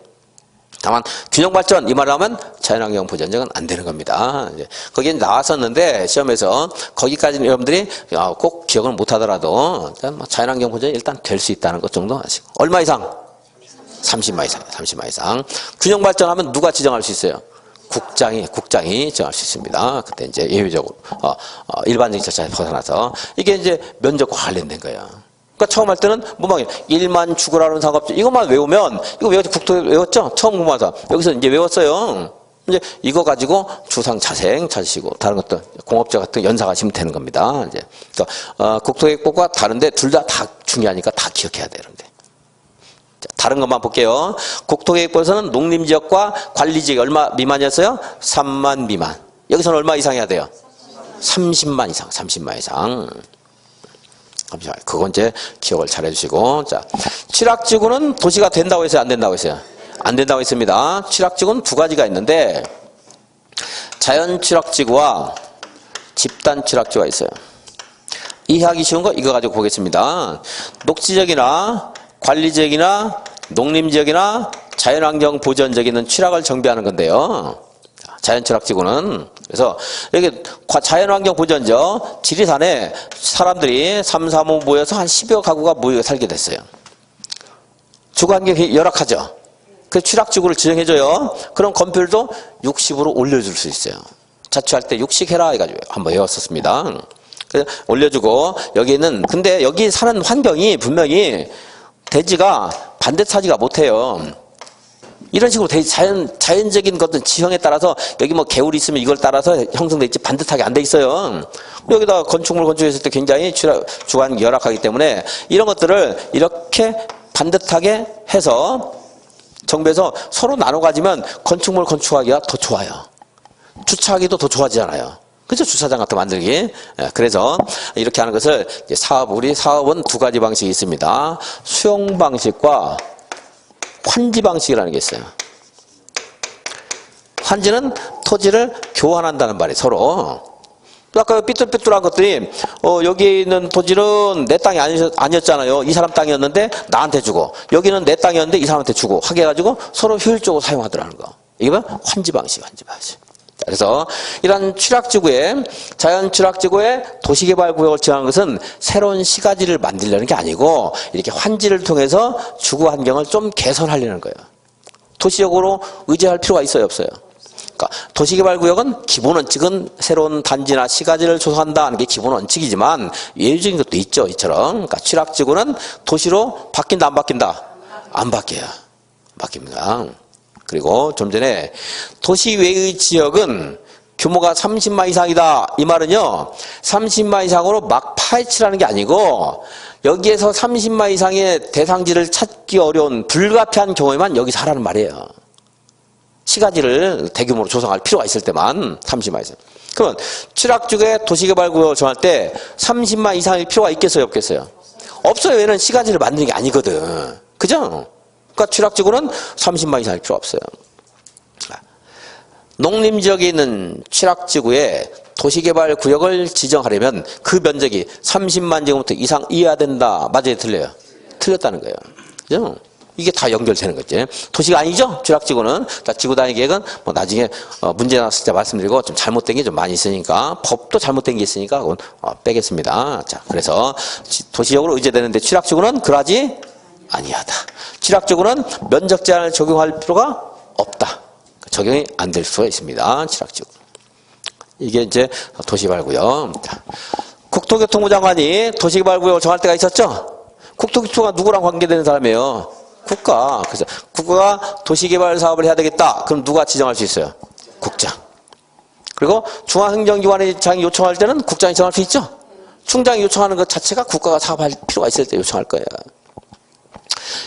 다만 균형 발전 이 말을 하면 자연환경 보전지역은 안 되는 겁니다. 거기에 나왔었는데 시험에서 거기까지는 여러분들이 꼭 기억을 못하더라도 자연환경 보전이 일단 될 수 있다는 것 정도 아시고. 얼마 이상? 30만 이상. 30만 이상. 균형 발전하면 누가 지정할 수 있어요? 국장이 지정할 수 있습니다. 그때 이제 예외적으로 일반적인 절차에 벗어나서 이게 이제 면적과 관련된 거예요. 그러니까 처음 할 때는 뭐막 1만 죽으라는 상업적 이것만 외우면 이거 국토 외웠죠? 처음 공부하서 여기서 이제 외웠어요. 이제 이거 가지고 주상 자생 찾으시고 다른 것도 공업적 같은 연상하시면 되는 겁니다. 이제 그러니까 국토계획법과 다른데 둘 다 중요하니까 다 기억해야 되는데. 자, 다른 것만 볼게요. 국토계획법에서는 농림지역과 관리지역이 얼마 미만이었어요? 3만 미만. 여기서는 얼마 이상 해야 돼요? 30만 이상. 30만 이상. 잠시만요. 그건 이제 기억을 잘 해주시고. 자, 취락지구는 도시가 된다고 했어요? 안 된다고 했어요? 안 된다고 했습니다. 취락지구는 두 가지가 있는데, 자연 취락지구와 집단 취락지구가 있어요. 이해하기 쉬운 거 이거 가지고 보겠습니다. 녹지지역이나 관리지역이나 농림지역이나 자연환경 보전지역에는 취락을 정비하는 건데요. 자연취락지구는 그래서 여기 자연환경 보전지역 지리산에 사람들이 3, 4모 모여서 한 10여 가구가 모여 살게 됐어요. 주거환경이 열악하죠. 그래서 취락지구를 지정해줘요. 그럼 건폐율도 60으로 올려줄 수 있어요. 자취할 때 60 해라 해가지고 한번 외웠었습니다. 그래서 올려주고 여기는 근데 여기 사는 환경이 분명히 대지가 반듯하지가 못해요. 이런 식으로 자연적인 것들 지형에 따라서 여기 뭐 개울이 있으면 이걸 따라서 형성돼 있지 반듯하게 안 돼 있어요. 여기다 건축물 건축했을 때 굉장히 주관이 열악하기 때문에 이런 것들을 이렇게 반듯하게 해서 정비해서 서로 나눠 가지면 건축물 건축하기가 더 좋아요. 주차하기도 더 좋아지잖아요. 그죠? 주차장 같은 거 만들기. 예, 그래서 이렇게 하는 것을 우리 사업은 두 가지 방식이 있습니다. 수용 방식과 환지 방식이라는 게 있어요. 환지는 토지를 교환한다는 말이에요. 서로. 아까 삐뚤삐뚤한 것들이 여기 있는 토지는 내 땅이 아니었잖아요. 이 사람 땅이었는데 나한테 주고, 여기는 내 땅이었는데 이 사람한테 주고 하게 해가지고 서로 효율적으로 사용하더라는 거. 이게 환지 방식, 환지 방식. 그래서 이런 취락지구에, 자연 취락지구에 도시개발구역을 지정하는 것은 새로운 시가지를 만들려는 게 아니고 이렇게 환지를 통해서 주거 환경을 좀 개선하려는 거예요. 도시적으로 의지할 필요가 있어요, 없어요? 그러니까 도시개발구역은 기본 원칙은 새로운 단지나 시가지를 조성한다는 게 기본 원칙이지만 예외적인 것도 있죠, 이처럼. 그러니까 취락지구는 도시로 바뀐다, 안 바뀐다? 안 바뀌어요. 바뀝니다. 그리고 좀 전에 도시 외의 지역은 규모가 30만 이상이다. 이 말은요, 30만 이상으로 막 파헤치라는 게 아니고 여기에서 30만 이상의 대상지를 찾기 어려운 불가피한 경우에만 여기서 하라는 말이에요. 시가지를 대규모로 조성할 필요가 있을 때만 30만 이상. 그러면 취락지구의 도시개발구역을 정할 때 30만 이상일 필요가 있겠어요, 없겠어요? 없어요. 얘는 시가지를 만드는 게 아니거든. 그죠? 그러니까 취락지구는 30만 이상일 필요 없어요. 농림지역에 있는 취락지구에 도시개발구역을 지정하려면 그 면적이 30만 제곱미터 이상 이해야 된다. 맞아요, 틀려요? 틀렸다는 거예요. 그죠? 이게 다 연결되는 거지. 도시가 아니죠? 취락지구는. 자, 지구단위 계획은 뭐 나중에 문제 나왔을 때 말씀드리고 좀 잘못된 게 좀 많이 있으니까, 법도 잘못된 게 있으니까 그건 빼겠습니다. 자, 그래서 도시적으로 의제되는데 취락지구는 그러하지 아니하다. 취락지구는 면적 제한을 적용할 필요가 없다. 적용이 안 될 수가 있습니다. 취락지구. 이게 이제 도시개발구역. 국토교통부 장관이 도시개발구역을 정할 때가 있었죠? 국토교통부가 누구랑 관계되는 사람이에요? 국가. 그래서 국가가 도시개발 사업을 해야 되겠다. 그럼 누가 지정할 수 있어요? 국장. 그리고 중앙행정기관이 장이 요청할 때는 국장이 정할 수 있죠? 충장이 요청하는 것 자체가 국가가 사업할 필요가 있을 때 요청할 거예요.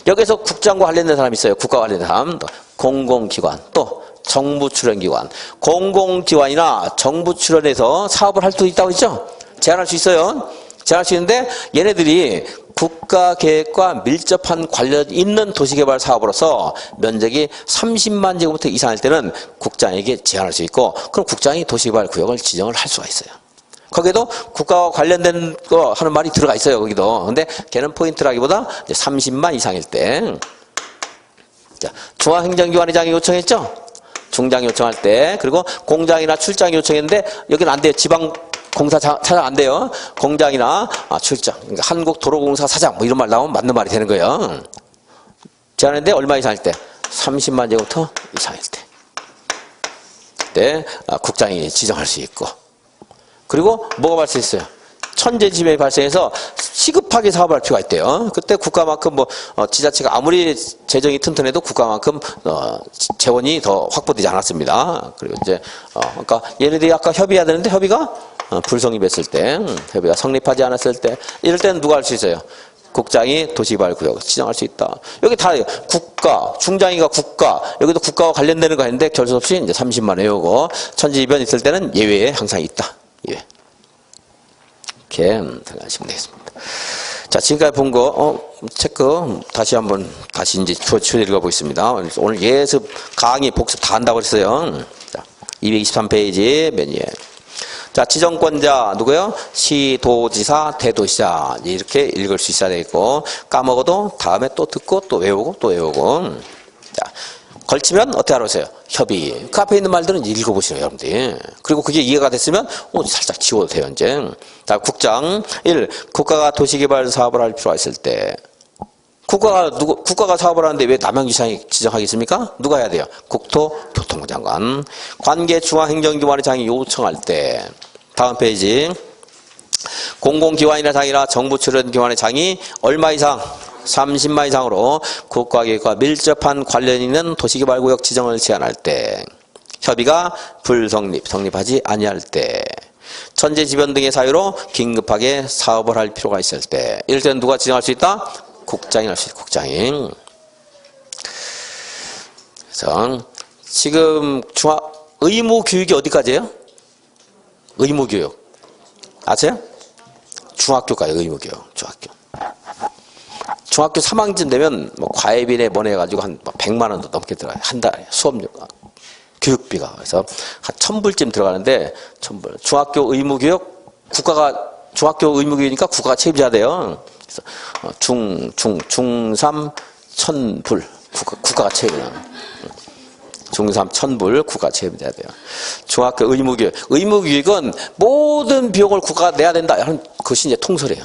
여기서 국장과 관련된 사람이 있어요. 국가와 관련된 사람. 공공기관, 또 정부 출연기관. 공공기관이나 정부 출연해서 사업을 할 수 있다고 했죠? 제한할 수 있어요. 제한할 수 있는데 얘네들이 국가계획과 밀접한 관련 있는 도시개발 사업으로서 면적이 30만 제곱미터 이상일 때는 국장에게 제한할 수 있고, 그럼 국장이 도시개발 구역을 지정을 할 수가 있어요. 거기에도 국가와 관련된 거 하는 말이 들어가 있어요, 거기도. 근데 걔는 포인트라기보다 이제 30만 이상일 때. 자, 중앙행정기관의 장이 요청했죠? 중장이 요청할 때. 그리고 공장이나 출장이 요청했는데 여기는 안 돼요. 지방공사 차장 안 돼요. 공장이나 출장. 그러니까 한국도로공사 사장 뭐 이런 말 나오면 맞는 말이 되는 거예요. 제한했는데 얼마 이상일 때? 30만 제곱미터 이상일 때. 그때 국장이 지정할 수 있고. 그리고 뭐가 발생했어요? 천재지변이 발생해서 시급하게 사업을 할 필요가 있대요. 그때 국가만큼 지자체가 아무리 재정이 튼튼해도 국가만큼 재원이 더 확보되지 않았습니다. 그리고 이제 그러니까 얘네들이 아까 협의해야 되는데 협의가 불성립했을 때, 협의가 성립하지 않았을 때, 이럴 때는 누가 할 수 있어요? 국장이 도시개발구역을 지정할 수 있다. 여기 다 국가, 중장이가 국가, 여기도 국가와 관련되는 거 있는데 결수 없이 이제 30만 외우고, 천재지변 있을 때는 예외에 항상 있다. 예. 이렇게 생각하시면 되겠습니다. 자, 지금까지 본 거, 체크, 다시 이제 추후 읽어보겠습니다. 오늘 예습, 강의, 복습 다 한다고 그랬어요. 자, 223페이지, 맨 위에. 자, 지정권자, 누구요? 시도지사, 대도시자. 이렇게 읽을 수 있어야 되겠고, 까먹어도 다음에 또 듣고, 또 외우고, 또 외우고. 자, 걸치면 어떻게 알아보세요? 협의. 그 앞에 있는 말들은 읽어보시는 거예요, 여러분들이. 그리고 그게 이해가 됐으면 살짝 지워도 돼요, 이제. 자, 국장 1. 국가가 도시개발 사업을 할 필요가 있을 때. 국가가 사업을 하는데 왜 남양주시장이 지정하겠습니까? 누가 해야 돼요? 국토교통부 장관. 관계 중앙행정기관의 장이 요청할 때. 다음 페이지. 공공기관이나 장이나 정부 출연기관의 장이 얼마 이상? 30만 이상으로 국가계획과 밀접한 관련 있는 도시개발구역 지정을 제한할 때, 협의가 성립하지 아니할 때, 천재지변 등의 사유로 긴급하게 사업을 할 필요가 있을 때, 이럴 때는 누가 지정할 수 있다? 국장이 할 수 있다. 국장이. 그래서 지금 의무 교육이 어디까지예요? 의무교육. 아세요? 중학교까지 의무교육. 중학교 3학년 되면 뭐 과외비네 뭐네 해가지고 한 100만 원도 넘게 들어가요. 한 달에 수업료, 교육비가. 그래서 한 1000불쯤 들어가는데 1000불. 중학교 의무교육 중학교 의무교육이니까 국가가 책임져야 돼요. 그래서 중3 1000불 국가가 책임져요. 중3 1000불 국가가 책임져야 돼요. 중학교 의무교육은 모든 비용을 국가가 내야 된다 하는 것이 이제 통설이에요.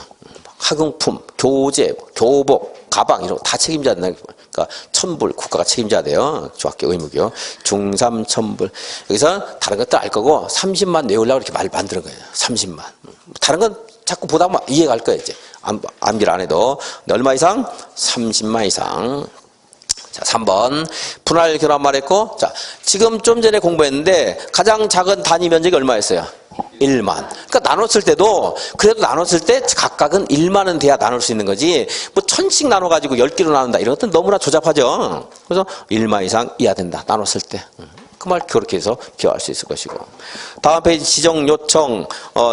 학용품, 교재, 교복, 가방 이런 거 다 책임져야 된다. 그러니까 1000불 국가가 책임져야 돼요. 중학교 의무교육. 중3 1000불. 여기서 다른 것도 알 거고 30만 내우려고 이렇게 말 만드는 거예요. 30만. 다른 건 자꾸 보다 보면 이해가 갈 거예요. 이제 암기를 안 해도. 얼마 이상? 30만 이상. 자, 3번. 분할 결합 말했고, 자, 지금 좀 전에 공부했는데 가장 작은 단위 면적이 얼마였어요? 1만. 그러니까 나눴을 때도 그래도 나눴을 때 각각은 1만은 돼야 나눌 수 있는 거지. 뭐 1000씩 나눠가지고 10개로 나눈다 이런 것도 너무나 조잡하죠. 그래서 1만 이상 이해야 된다. 나눴을 때. 그 말 그렇게 해서 기억할 수 있을 것이고. 다음 페이지 지정 요청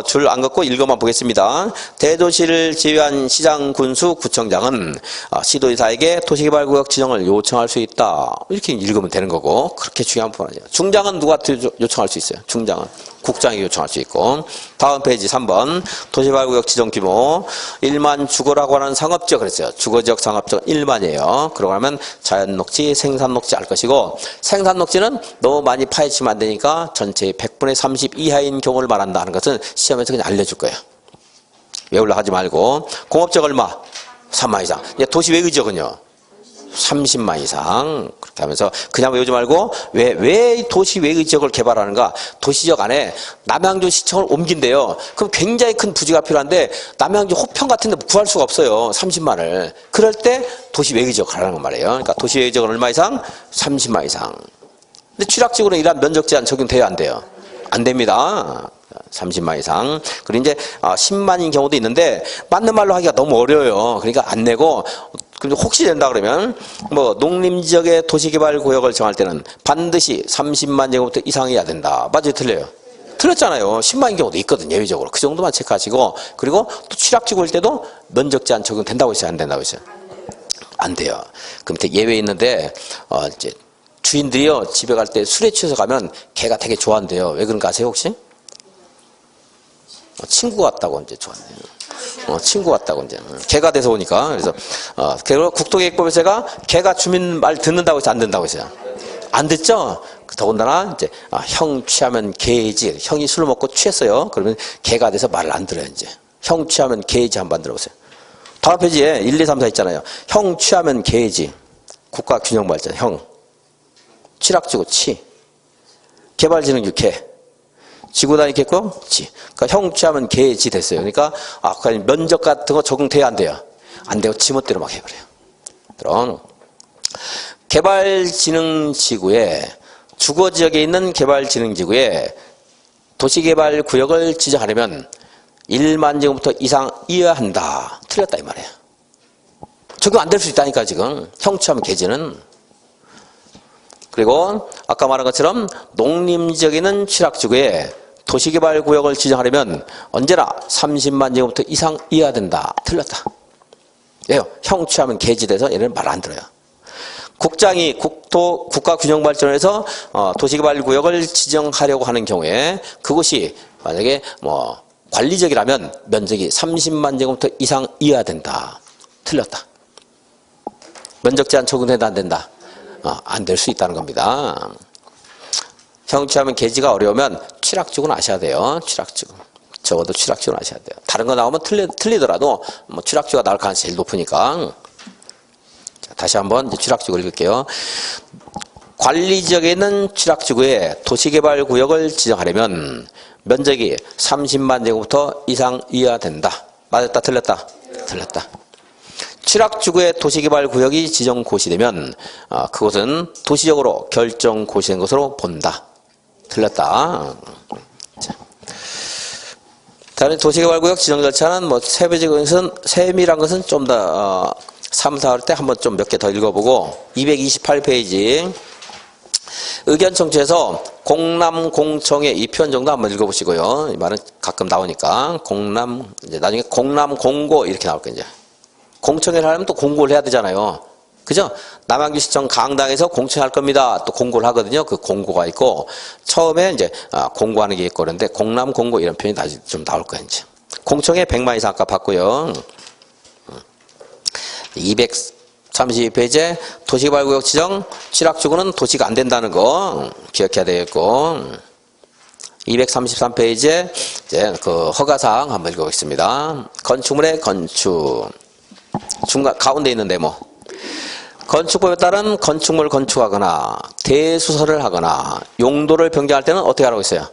줄 안 긋고 읽어만 보겠습니다. 대도시를 제외한 시장, 군수, 구청장은 시도지사에게 도시개발구역 지정을 요청할 수 있다. 이렇게 읽으면 되는 거고 그렇게 중요한 부분 아니에요. 중장은 누구한테 요청할 수 있어요? 중장은 국장이 요청할 수 있고. 다음 페이지 3번 도시개발구역 지정 규모 1만 주거라고 하는 상업지역 그랬어요. 주거지역 상업지역은 1만이에요. 그러고 나면 자연녹지, 생산녹지 할 것이고 생산녹지는 너무 많이 파헤치면 안 되니까 전체의 100분의 30 이하인 경우를 말한다 하는 것은 시험에서 그냥 알려줄 거예요. 외우려 하지 말고. 공업지역 얼마? 3만 이상. 도시 외의지역은요? 30만 이상. 그렇게 하면서 그냥 외우지 말고 왜 도시 외의 지역을 개발하는가? 도시지역 안에 남양주 시청을 옮긴대요. 그럼 굉장히 큰 부지가 필요한데 남양주 호평 같은 데 구할 수가 없어요. 30만을. 그럴 때 도시 외의 지역 가라는 건 말이에요. 그러니까 도시 외의 지역은 얼마 이상? 30만 이상. 근데 취락지구는 이러한 면적 제한 적용돼요, 안 돼요? 안 됩니다. 30만 이상. 그리고 이제 10만인 경우도 있는데 맞는 말로 하기가 너무 어려워요. 그러니까 안 내고 혹시 된다 그러면 뭐 농림지역의 도시개발구역을 정할 때는 반드시 30만 제곱미터 이상이어야 된다. 맞아요, 틀려요? 틀렸잖아요. 10만인 경우도 있거든요, 예외적으로. 그 정도만 체크하시고. 그리고 또 취락지구일 때도 면적 제한 적용된다고 했어요, 안 된다고 했어요? 안 돼요. 그 밑에 예외 있는데 이제 주인들이요 집에 갈 때 술에 취해서 가면 개가 되게 좋아한대요. 왜 그런가 아세요 혹시? 친구 같다고 이제 좋아한대요. 친구 같다고 이제 개가 돼서 오니까. 그래서 그리고 국토계획법에서 제가 개가 주민 말 듣는다고 해서 안 된다고 했어요. 안 듣죠? 더군다나 이제 형 취하면 개지. 형이 술을 먹고 취했어요. 그러면 개가 돼서 말을 안 들어요 이제. 형 취하면 개지 한번 들어보세요. 다음 페이지에 1, 2, 3, 4 있잖아요. 형 취하면 개지. 국가균형발전 형. 취락지구 치. 개발진흥주 개. 지구단위 개코 지. 그러니까 형 취하면 개지 됐어요. 그러니까 면적 같은 거 적용돼야 안 돼요. 안 되고 지멋대로 막 해버려요. 그럼 개발진흥지구에 주거지역에 있는 개발진흥지구에 도시개발구역을 지정하려면 1만 제곱미터 이상 이어야 한다. 틀렸다 이 말이에요. 적용 안 될 수 있다니까 지금. 형 취하면 개지는. 그리고 아까 말한 것처럼 농림지역에 있는 취락지구에 도시개발구역을 지정하려면 언제나 30만 제곱미터 이상 이어야 된다. 틀렸다. 왜요? 형 취하면 개지돼서 얘는 말 안 들어요. 국장이 국가균형발전에서 도시개발구역을 지정하려고 하는 경우에 그것이 만약에 뭐 관리적이라면 면적이 30만 제곱미터 이상 이어야 된다. 틀렸다. 면적 제한 적용된다 안 된다? 안 될 수 있다는 겁니다. 형 취하면 개지가 어려우면 취락지구는 아셔야 돼요. 취락지구. 적어도 취락지구는 아셔야 돼요. 다른 거 나오면 틀리더라도 뭐 취락지구가 나올 가능성이 제일 높으니까. 자, 다시 한번 취락지구 읽을게요. 관리지역에 있는 취락지구에 도시개발구역을 지정하려면 면적이 30만 제곱미터 이상 이어야 된다. 맞았다 틀렸다? 틀렸다. 취락지구의 도시개발구역이 지정고시되면 그것은 도시적으로 결정고시된 것으로 본다. 틀렸다. 다른 도시개발구역 지정 절차는 뭐 세밀한 것은 좀 더 3, 4할 때 한번 좀 몇 개 더 읽어보고 228페이지 의견 청취에서 공남공청의 이 표현 정도 한번 읽어보시고요. 이 말은 가끔 나오니까 이제 나중에 공남공고 이렇게 나올 거예요. 이제 공청회를 하려면 또 공고를 해야 되잖아요. 그죠? 남양주시청 강당에서 공청할 겁니다. 또 공고를 하거든요. 그 공고가 있고 처음에 이제 공고하는 게 있고 그런데 공남공고 이런 표현이 다시 좀 나올 거예요. 이제 공청회 100만 이상 아까 받고요. 232페이지에 도시개발구역 지정 취락주구는 도시가 안 된다는 거 기억해야 되겠고 233페이지에 이제 그 허가사항 한번 읽어보겠습니다. 건축물의 건축 중간 가운데 있는 네모 건축법에 따른 건축물 건축하거나 대수설을 하거나 용도를 변경할 때는 어떻게 하라고 했어요?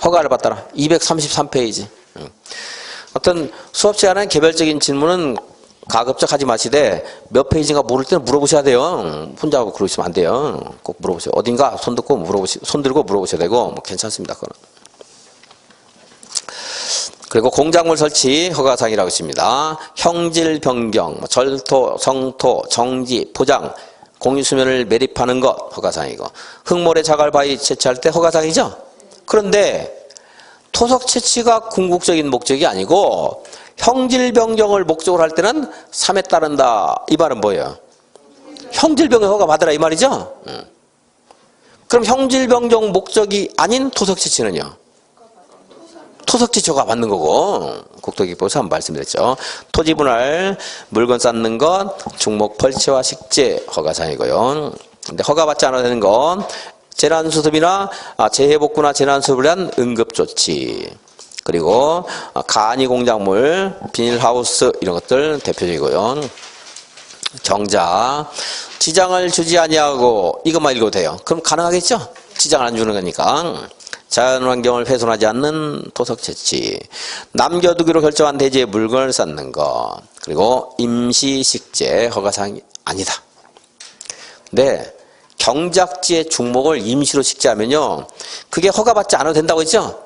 허가를 받더라. 233페이지. 어떤 수업 시간에 개별적인 질문은 가급적 하지 마시되 몇 페이지인가 모를 때는 물어보셔야 돼요. 혼자 하고 그러시면 안 돼요. 꼭 물어보세요. 어딘가 손 들고 물어보셔야 되고 뭐 괜찮습니다. 그거는. 그리고 공작물 설치 허가사항이라고 있습니다. 형질 변경, 절토, 성토, 정지, 포장, 공유수면을 매립하는 것 허가사항이고 흙모래 자갈 바위 채취할 때 허가사항이죠. 그런데 토석 채취가 궁극적인 목적이 아니고 형질 변경을 목적으로 할 때는 3에 따른다. 이 말은 뭐예요? 형질 변경 허가 받으라 이 말이죠. 그럼 형질 변경 목적이 아닌 토석 채취는요? 토석지초가 받는 거고 국토기법에서 한번 말씀드렸죠. 토지 분할, 물건 쌓는 것, 중목 펄치와 식재 허가사항이고요. 근데 허가받지 않아도 되는 건 재난수습이나 재해복구나 재난수습을 위한 응급조치 그리고 간이 공작물, 비닐하우스 이런 것들 대표적이고요. 경자, 지장을 주지 아니하고 이것만 읽어도 돼요. 그럼 가능하겠죠? 지장을 안 주는 거니까. 자연환경을 훼손하지 않는 토석 채취, 남겨두기로 결정한 대지에 물건을 쌓는 것, 그리고 임시식재 허가사항이 아니다. 근데 경작지의 중목을 임시로 식재하면요, 그게 허가받지 않아도 된다고 했죠?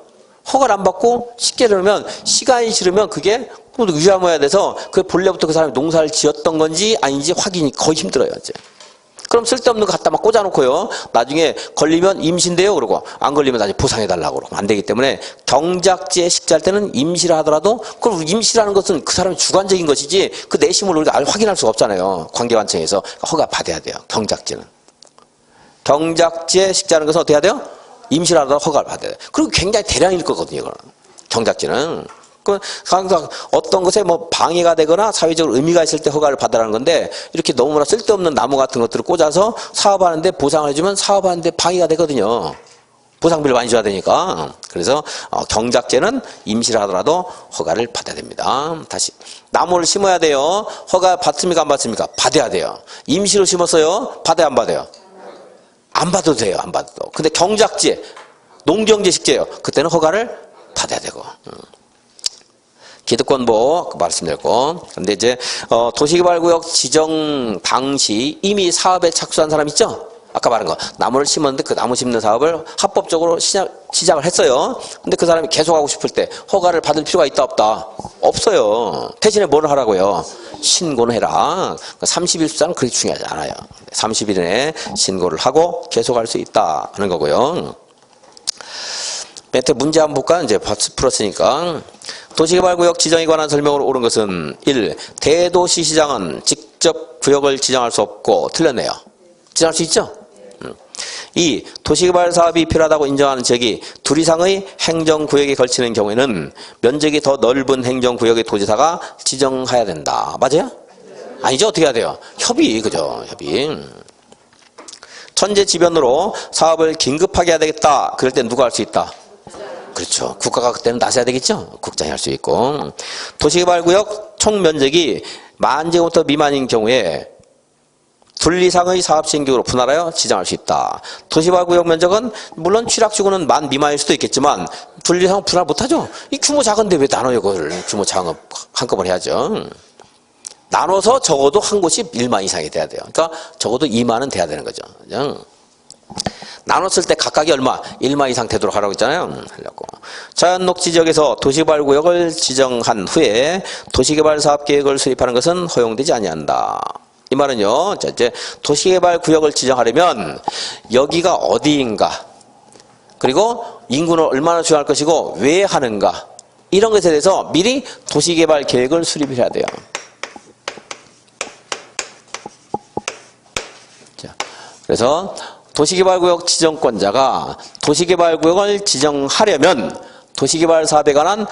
허가를 안 받고 식재를 하면 시간이 싫으면 그게 위험해야 돼서 그 본래부터 그 사람이 농사를 지었던 건지 아닌지 확인이 거의 힘들어요. 이제. 그럼 쓸데없는 거 갖다 막 꽂아놓고요. 나중에 걸리면 임시인데요. 그러고 안 걸리면 나중에 보상해달라고 그러고 안 되기 때문에 경작지에 식재할 때는 임시라 하더라도 그럼 임시라는 것은 그 사람의 주관적인 것이지 그 내심을 우리가 확인할 수가 없잖아요. 관계관청에서 허가 받아야 돼요. 경작지는. 경작지에 식재하는 것은 어떻게 해야 돼요? 임시라 하더라도 허가를 받아야 돼요. 그리고 굉장히 대량일 거거든요. 이거는. 경작지는. 항상 어떤 것에 뭐 방해가 되거나 사회적으로 의미가 있을 때 허가를 받으라는 건데 이렇게 너무나 쓸데없는 나무 같은 것들을 꽂아서 사업하는데 보상을 해주면 사업하는데 방해가 되거든요. 보상비를 많이 줘야 되니까. 그래서 경작지는 임시를 하더라도 허가를 받아야 됩니다. 다시 나무를 심어야 돼요. 허가 받습니까 안 받습니까? 받아야 돼요. 임시로 심었어요. 받아야 안 받아요? 안 받아도 돼요. 안 받아도. 근데 경작지 농경지 식재예요. 그때는 허가를 받아야 되고. 기득권보 말씀드렸고 근데 이제 도시개발구역 지정 당시 이미 사업에 착수한 사람 있죠? 아까 말한 거 나무를 심었는데 그 나무 심는 사업을 합법적으로 시작을 했어요. 근데 그 사람이 계속하고 싶을 때 허가를 받을 필요가 있다 없다? 없어요. 대신에 뭘 하라고요? 신고는 해라. 30일 숫자는 그렇게 중요하지 않아요. 30일 내에 신고를 하고 계속할 수 있다 하는 거고요. 밑에 문제 한번 볼까요? 이제 풀었으니까. 도시개발구역 지정에 관한 설명으로 옳은 것은 1. 대도시시장은 직접 구역을 지정할 수 없고 틀렸네요. 지정할 수 있죠? 2. 도시개발 사업이 필요하다고 인정하는 지역이 둘 이상의 행정구역에 걸치는 경우에는 면적이 더 넓은 행정구역의 도지사가 지정해야 된다. 맞아요? 아니죠? 어떻게 해야 돼요? 협의, 그죠? 협의. 천재지변으로 사업을 긴급하게 해야 되겠다. 그럴 땐 누가 할 수 있다? 그렇죠. 국가가 그때는 나서야 되겠죠. 국장이 할 수 있고. 도시개발구역 총 면적이 10,000제곱미터 미만인 경우에 둘 이상의 사업시행구역으로 분할하여 지정할 수 있다. 도시개발구역 면적은 물론 취락지구는 10,000 미만일 수도 있겠지만 둘 이상 분할 못하죠. 이 규모 작은데 왜 나눠요? 그걸 규모 작은 거 한꺼번에 해야죠. 나눠서 적어도 한 곳이 10,000 이상이 돼야 돼요. 그러니까 적어도 20,000은 돼야 되는 거죠. 그죠? 나눴을 때 각각이 얼마? 10,000 이상 되도록 하라고 했잖아요. 하려고. 자연녹지 지역에서 도시개발구역을 지정한 후에 도시개발 사업계획을 수립하는 것은 허용되지 아니한다. 이 이 말은요, 자, 이제 도시개발구역을 지정하려면 여기가 어디인가, 그리고 인구는 얼마나 수용할 것이고 왜 하는가, 이런 것에 대해서 미리 도시개발 계획을 수립해야 돼요. 자, 그래서 도시개발구역 지정권자가 도시개발구역을 지정하려면 도시개발 사업에 관한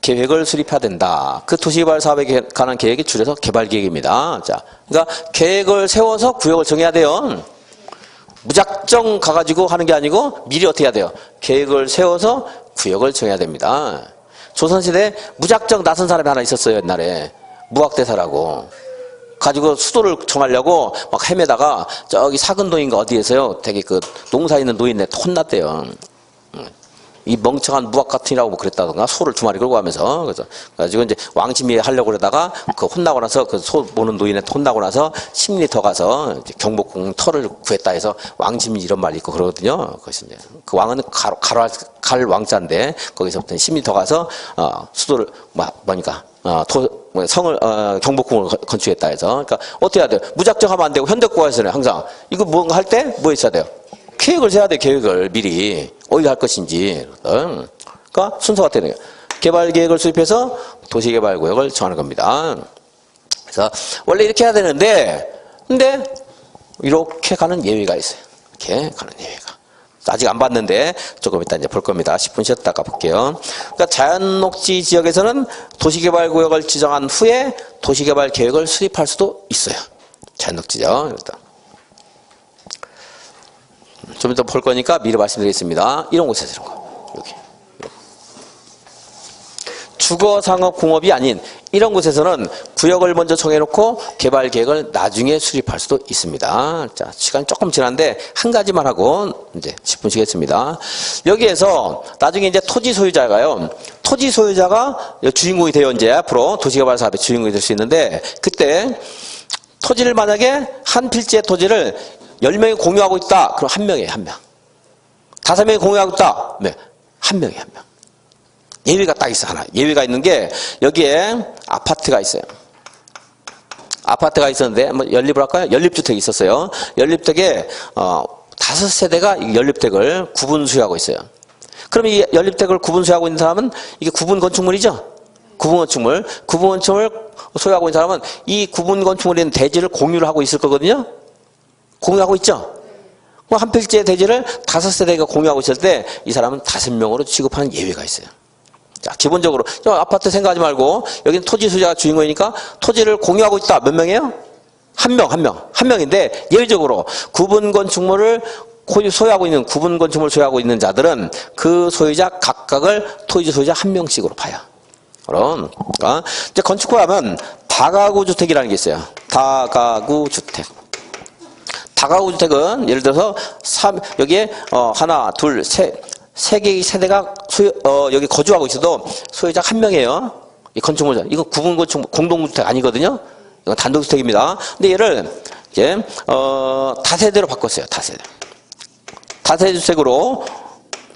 계획을 수립해야 된다. 그 도시개발 사업에 관한 계획이 줄여서 개발계획입니다. 자, 그러니까 계획을 세워서 구역을 정해야 돼요. 무작정 가가지고 하는 게 아니고 미리 어떻게 해야 돼요? 계획을 세워서 구역을 정해야 됩니다. 조선시대에 무작정 나선 사람이 하나 있었어요. 옛날에 무학대사라고 가지고 수도를 정하려고 막 헤매다가 저기 사근동인가 어디에서요, 되게 그 농사 있는 노인네 혼났대요. 이 멍청한 무학 같으니라고 뭐 그랬다던가, 소를 두 마리 끌고 가면서. 그래서 가지고 이제 왕심이 하려고 그러다가 그 혼나고 나서, 그 소 보는 노인한테 혼나고 나서 10m 더 가서 이제 경복궁 터를 구했다 해서 왕심이 이런 말이 있고 그러거든요. 그것이 이제 그 왕은 갈 왕자인데 거기서부터 10m 더 가서 수도를 뭐니까 성을 경복궁을 건축했다 해서. 그러니까 어떻게 해야 돼요? 무작정 하면 안 되고 현대국가에서는 항상 이거 뭔가 할 때 뭐 있어야 돼요? 계획을 세워야 돼. 계획을 미리 어디 할 것인지. 그러니까 순서가 되네요. 개발계획을 수립해서 도시개발구역을 정하는 겁니다. 그래서 원래 이렇게 해야 되는데, 근데 이렇게 가는 예외가 있어요. 이렇게 가는 예외가. 아직 안 봤는데 조금 이따 이제 볼 겁니다. 10분 쉬었다가 볼게요. 그러니까 자연녹지 지역에서는 도시개발구역을 지정한 후에 도시개발계획을 수립할 수도 있어요. 자연녹지죠. 좀 이따 볼 거니까 미리 말씀드리겠습니다. 이런 곳에서 이런 거. 여기. 주거상업공업이 아닌 이런 곳에서는 구역을 먼저 정해놓고 개발 계획을 나중에 수립할 수도 있습니다. 자, 시간이 조금 지났는데 한 가지만 하고 이제 10분 쉬겠습니다. 여기에서 나중에 이제 토지 소유자가요, 토지 소유자가 주인공이 돼요. 이제 앞으로 도시개발 사업의 주인공이 될 수 있는데, 그때 토지를 만약에 한 필지의 토지를 10명이 공유하고 있다. 그럼 한 명이에요, 한 명. 5명이 공유하고 있다. 네, 한 명이에요, 한 명. 예외가 딱 있어, 하나. 예외가 있는 게, 여기에 아파트가 있어요. 아파트가 있었는데, 뭐, 연립을 할까요? 연립주택이 있었어요. 연립주택에, 5세대가 연립주택을 구분 수요하고 있어요. 그럼 이 연립주택을 구분 수요하고 있는 사람은, 이게 구분 건축물이죠? 구분 건축물. 구분 건축물을 소유하고 있는 사람은 이 구분 건축물에 있는 대지를 공유를 하고 있을 거거든요? 공유하고 있죠? 한 필지의 대지를 5세대가 공유하고 있을 때 이 사람은 5명으로 취급하는 예외가 있어요. 자, 기본적으로 저 아파트 생각하지 말고, 여기는 토지 소유자가 주인공이니까 토지를 공유하고 있다. 몇 명이에요? 한 명인데, 예외적으로 구분 건축물을 소유하고 있는, 구분 건축물을 소유하고 있는 자들은 그 소유자 각각을 토지 소유자 한 명씩으로 봐요. 그럼 이제 건축구 하면 다가구 주택이라는 게 있어요. 다가구 주택. 다가구 주택은 예를 들어서 여기에 하나, 둘, 세 개의 세대가 여기 거주하고 있어도 소유자 한 명이에요. 이 건축물자. 이거 구분 건축 공동주택 아니거든요. 이건 단독주택입니다. 근데 얘를 이제 다세대로 바꿨어요. 다세대 주택으로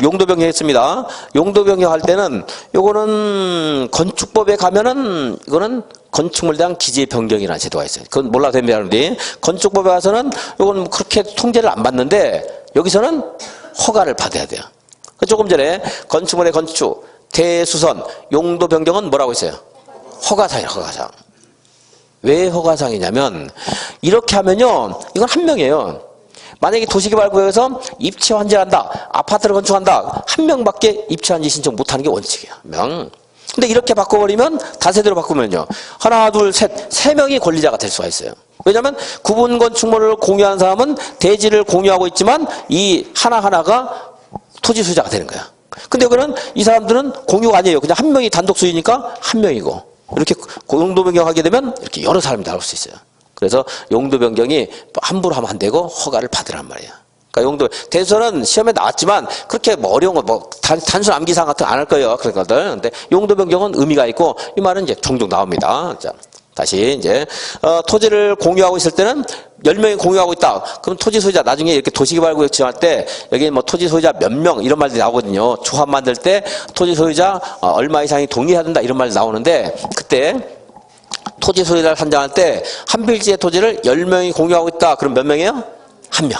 용도 변경했습니다. 용도 변경할 때는 요거는 건축법에 가면은 이거는 건축물에 대한 기재 변경이라는 제도가 있어요. 그건 몰라도 됩니다. 그런데 건축법에 가서는 요건 그렇게 통제를 안 받는데, 여기서는 허가를 받아야 돼요. 조금 전에 건축물의 건축, 대수선, 용도 변경은 뭐라고 했어요? 허가상이에요. 허가상. 왜 허가상이냐면, 이렇게 하면요, 이건 한 명이에요. 만약에 도시개발구역에서 입체 환지한다, 아파트를 건축한다, 한 명밖에 입체 환지 신청 못하는 게 원칙이에요. 명. 근데 이렇게 바꿔버리면, 다세대로 바꾸면요, 하나, 둘, 셋, 3명이 권리자가 될 수가 있어요. 왜냐하면 구분 건축물을 공유한 사람은 대지를 공유하고 있지만 이 하나하나가 토지 소유자가 되는 거야. 근데 그는 이 사람들은 공유가 아니에요. 그냥 한 명이 단독 소유니까 한 명이고, 이렇게 용도 변경하게 되면 이렇게 여러 사람이 나올 수 있어요. 그래서 용도 변경이 함부로 하면 안 되고 허가를 받으란 말이에요. 그러니까 용도, 대수선은 시험에 나왔지만 그렇게 뭐 어려운 거, 단순 암기사항 같은 거 안 할 거예요. 그런 것들. 근데 용도 변경은 의미가 있고, 이 말은 이제 종종 나옵니다. 자, 다시 이제, 토지를 공유하고 있을 때는 10명이 공유하고 있다. 그럼 토지 소유자, 나중에 이렇게 도시개발구역 지정할 때, 여기 뭐 토지 소유자 몇 명, 이런 말들이 나오거든요. 조합 만들 때 토지 소유자 얼마 이상이 동의해야 된다, 이런 말이 나오는데, 그때 토지 소유자를 산정할 때 한 필지의 토지를 10명이 공유하고 있다. 그럼 몇 명이에요? 1명.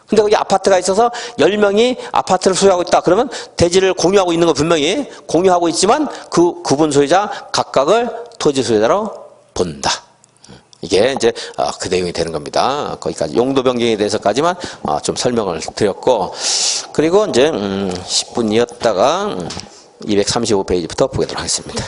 근데 거기 아파트가 있어서 10명이 아파트를 소유하고 있다. 그러면 대지를 공유하고 있는 거 분명히 공유하고 있지만 구분 소유자 각각을 토지 소유자로 본다. 이게 이제 그 내용이 되는 겁니다. 거기까지 용도 변경에 대해서까지만 좀 설명을 드렸고, 그리고 이제 10분이었다가 235페이지부터 보도록 하겠습니다.